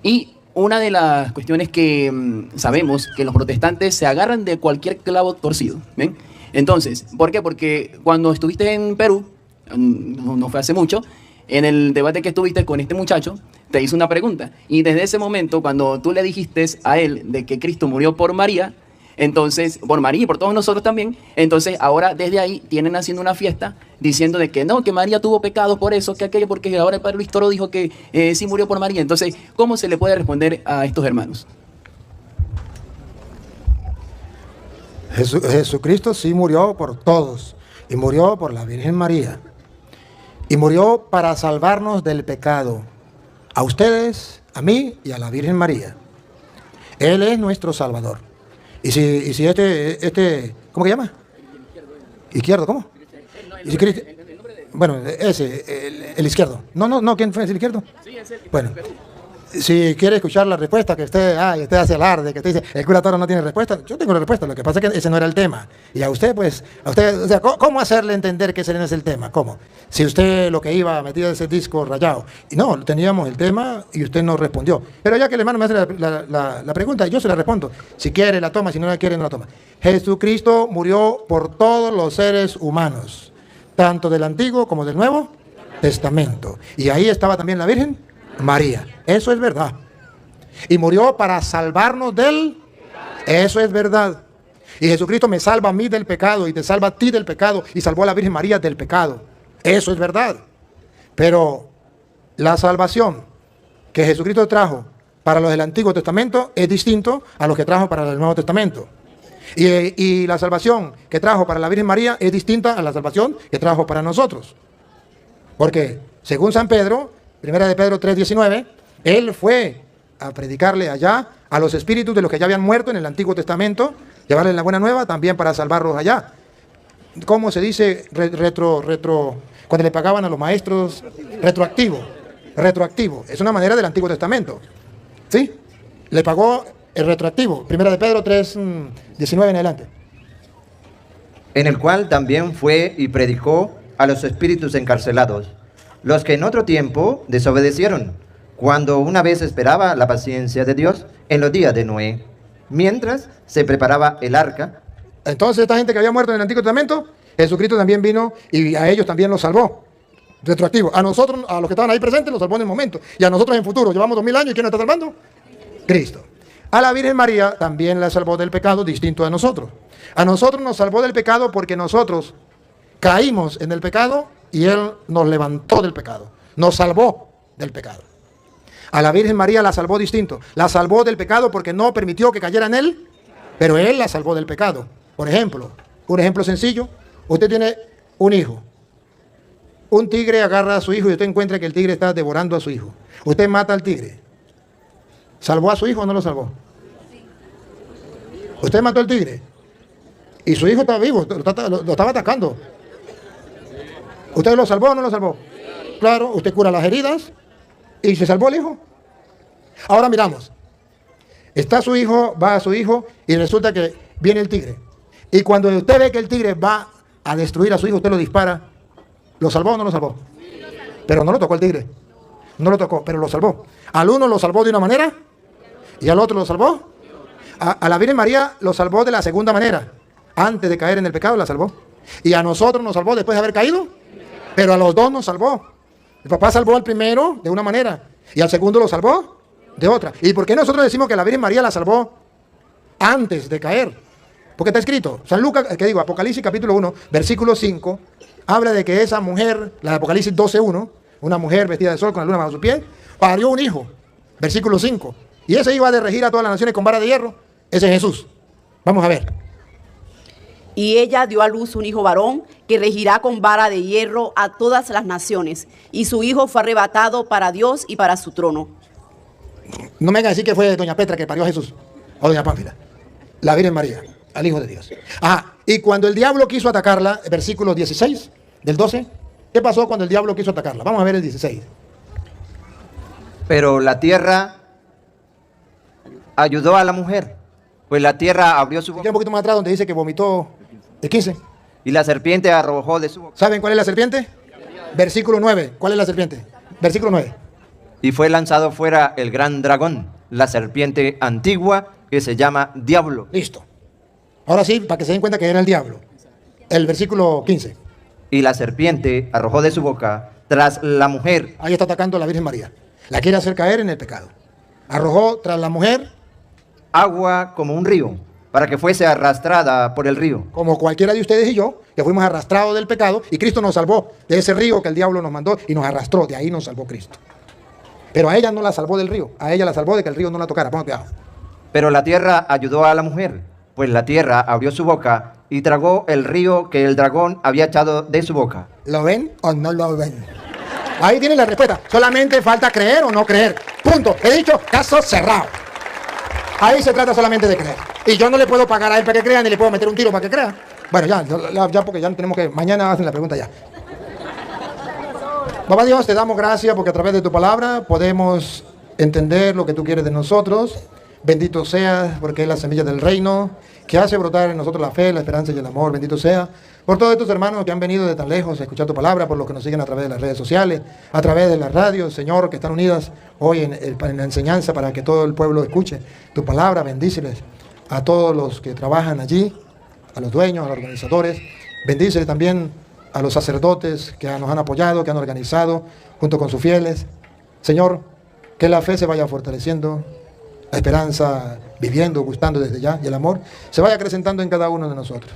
Y una de las cuestiones que sabemos que los protestantes se agarran de cualquier clavo torcido, ¿ven? Entonces, ¿por qué? Porque cuando estuviste en Perú, no fue hace mucho, en el debate que estuviste con este muchacho, te hizo una pregunta. Y desde ese momento, cuando tú le dijiste a él de que Cristo murió por María, entonces, por María y por todos nosotros también, entonces ahora desde ahí tienen haciendo una fiesta diciendo de que no, que María tuvo pecado por eso, que aquello, porque ahora el padre Luis Toro dijo que sí murió por María. Entonces, ¿cómo se le puede responder a estos hermanos? Jesucristo sí murió por todos y murió por la Virgen María y murió para salvarnos del pecado, a ustedes, a mí y a la Virgen María. Él es nuestro Salvador. Y si ¿cómo que llama? Izquierdo, ¿cómo? Y si bueno, ese, el izquierdo. No, ¿quién fue el izquierdo? Bueno, si quiere escuchar la respuesta que usted hace alarde, que usted dice, el cura Toro no tiene respuesta, yo tengo la respuesta, lo que pasa es que ese no era el tema. Y a usted, o sea, ¿cómo hacerle entender que ese no es el tema? ¿Cómo? Si usted lo que iba metido en ese disco rayado, y no, teníamos el tema y usted no respondió. Pero ya que el hermano me hace la pregunta, yo se la respondo. Si quiere la toma, si no la quiere no la toma. Jesucristo murió por todos los seres humanos, tanto del Antiguo como del Nuevo Testamento. Y ahí estaba también la Virgen María. Eso es verdad. Y murió para salvarnos del... Eso es verdad. Y Jesucristo me salva a mí del pecado y te salva a ti del pecado y salvó a la Virgen María del pecado. Eso es verdad. Pero la salvación que Jesucristo trajo para los del Antiguo Testamento es distinto a lo que trajo para el Nuevo Testamento. Y la salvación que trajo para la Virgen María es distinta a la salvación que trajo para nosotros. Porque, según San Pedro, Primera de Pedro 3:19, él fue a predicarle allá a los espíritus de los que ya habían muerto en el Antiguo Testamento, llevarles la buena nueva también para salvarlos allá. ¿Cómo se dice cuando le pagaban a los maestros? Retroactivo. Es una manera del Antiguo Testamento. ¿Sí? Le pagó el retroactivo. Primera de Pedro 3:19 en adelante. En el cual también fue y predicó a los espíritus encarcelados, los que en otro tiempo desobedecieron, cuando una vez esperaba la paciencia de Dios en los días de Noé, mientras se preparaba el arca. Entonces esta gente que había muerto en el Antiguo Testamento, Jesucristo también vino y a ellos también los salvó. Retroactivo. A nosotros, a los que estaban ahí presentes, los salvó en el momento. Y a nosotros en futuro, llevamos 2000 años, ¿y quién nos está salvando? Cristo. A la Virgen María también la salvó del pecado, distinto a nosotros. A nosotros nos salvó del pecado porque nosotros caímos en el pecado y Él nos levantó del pecado. Nos salvó del pecado. A la Virgen María la salvó distinto. La salvó del pecado porque no permitió que cayera en Él, pero Él la salvó del pecado. Por ejemplo, un ejemplo sencillo. Usted tiene un hijo. Un tigre agarra a su hijo y usted encuentra que el tigre está devorando a su hijo. Usted mata al tigre. ¿Salvó a su hijo o no lo salvó? Usted mató al tigre y su hijo estaba vivo, lo estaba atacando. ¿Usted lo salvó o no lo salvó? Claro, usted cura las heridas y se salvó el hijo. Ahora miramos. Está su hijo, va a su hijo y resulta que viene el tigre. Y cuando usted ve que el tigre va a destruir a su hijo, usted lo dispara. ¿Lo salvó o no lo salvó? Pero no lo tocó el tigre. No lo tocó, pero lo salvó. Al uno lo salvó de una manera y al otro lo salvó. A la Virgen María lo salvó de la segunda manera. Antes de caer en el pecado la salvó. Y a nosotros nos salvó después de haber caído. Pero a los dos nos salvó. El papá salvó al primero de una manera y al segundo lo salvó de otra. ¿Y por qué nosotros decimos que la Virgen María la salvó antes de caer? Porque está escrito, San Lucas, Apocalipsis capítulo 1, versículo 5, habla de que esa mujer, la de Apocalipsis 12:1, una mujer vestida de sol con la luna bajo su pie, parió un hijo, versículo 5. Y ese iba a regir a todas las naciones con vara de hierro. Ese es Jesús. Vamos a ver. Y ella dio a luz un hijo varón que regirá con vara de hierro a todas las naciones. Y su hijo fue arrebatado para Dios y para su trono. No me hagan decir que fue doña Petra que parió a Jesús. O doña Pánfila. La Virgen María, al Hijo de Dios. Y cuando el diablo quiso atacarla, versículo 16 del 12, ¿qué pasó cuando el diablo quiso atacarla? Vamos a ver el 16. Pero la tierra ayudó a la mujer, pues la tierra abrió su boca. Un poquito más atrás donde dice que vomitó el 15. Y la serpiente arrojó de su boca. ¿Saben cuál es la serpiente? Versículo 9. ¿Cuál es la serpiente? Versículo 9. Y fue lanzado fuera el gran dragón, la serpiente antigua, que se llama Diablo. Listo. Ahora sí, para que se den cuenta que era el diablo. El versículo 15. Y la serpiente arrojó de su boca tras la mujer. Ahí está atacando a la Virgen María. La quiere hacer caer en el pecado. Arrojó tras la mujer agua como un río, para que fuese arrastrada por el río. Como cualquiera de ustedes y yo, que fuimos arrastrados del pecado, y Cristo nos salvó de ese río que el diablo nos mandó y nos arrastró. De ahí nos salvó Cristo. Pero a ella no la salvó del río, a ella la salvó de que el río no la tocara. Pongan cuidado. Pero la tierra ayudó a la mujer, pues la tierra abrió su boca y tragó el río que el dragón había echado de su boca. ¿Lo ven o no lo ven? Ahí tienen la respuesta. Solamente falta creer o no creer. Punto. He dicho, caso cerrado. Ahí se trata solamente de creer. Y yo no le puedo pagar a él para que crea, ni le puedo meter un tiro para que crea. Bueno, ya porque ya tenemos que... Mañana hacen la pregunta ya. Papá Dios, te damos gracias porque a través de tu palabra podemos entender lo que tú quieres de nosotros. Bendito seas porque es la semilla del reino que hace brotar en nosotros la fe, la esperanza y el amor. Bendito sea por todos estos hermanos que han venido de tan lejos a escuchar tu palabra, por los que nos siguen a través de las redes sociales, a través de las radios, Señor, que están unidas hoy en la enseñanza para que todo el pueblo escuche tu palabra. Bendíceles a todos los que trabajan allí, a los dueños, a los organizadores. Bendíceles también a los sacerdotes que nos han apoyado, que han organizado junto con sus fieles. Señor, que la fe se vaya fortaleciendo, la esperanza viviendo, gustando desde ya, y el amor se vaya acrecentando en cada uno de nosotros.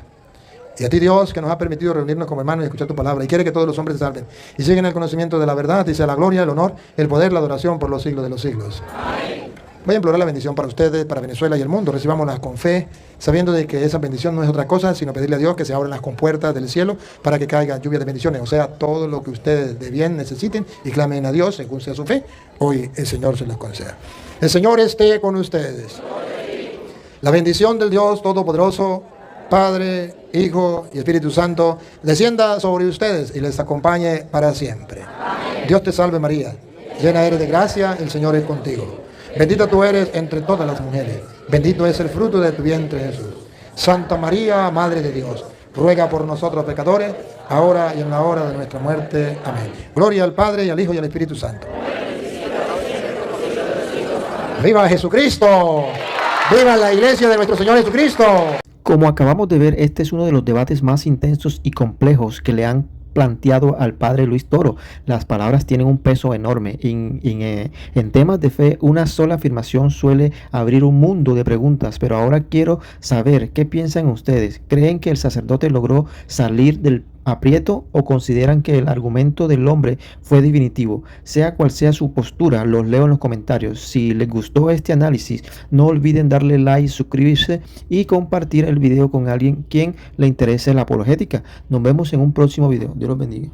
Y a ti, Dios, que nos ha permitido reunirnos como hermanos y escuchar tu palabra, y quiere que todos los hombres se salven y lleguen al conocimiento de la verdad, y sea la gloria, el honor, el poder, la adoración por los siglos de los siglos. Amén. Voy a implorar la bendición para ustedes, para Venezuela y el mundo. Recibámoslas con fe, sabiendo de que esa bendición no es otra cosa, sino pedirle a Dios que se abran las compuertas del cielo para que caigan lluvias de bendiciones. O sea, todo lo que ustedes de bien necesiten y clamen a Dios según sea su fe, hoy el Señor se los conceda. El Señor esté con ustedes. La bendición del Dios Todopoderoso, Padre, Hijo y Espíritu Santo, descienda sobre ustedes y les acompañe para siempre. Amén. Dios te salve María, llena eres de gracia, el Señor es contigo. Bendita tú eres entre todas las mujeres, bendito es el fruto de tu vientre Jesús. Santa María, Madre de Dios, ruega por nosotros pecadores, ahora y en la hora de nuestra muerte. Amén. Gloria al Padre, y al Hijo, y al Espíritu Santo. ¡Viva Jesucristo! ¡Viva la Iglesia de nuestro Señor Jesucristo! Como acabamos de ver, este es uno de los debates más intensos y complejos que le han planteado al padre Luis Toro. Las palabras tienen un peso enorme. En temas de fe, una sola afirmación suele abrir un mundo de preguntas, pero ahora quiero saber qué piensan ustedes. ¿Creen que el sacerdote logró salir del aprieto o consideran que el argumento del hombre fue definitivo? Sea cual sea su postura, los leo en los comentarios. Si les gustó este análisis, no olviden darle like, suscribirse y compartir el video con alguien quien le interese la apologética. Nos vemos en un próximo video. Dios los bendiga.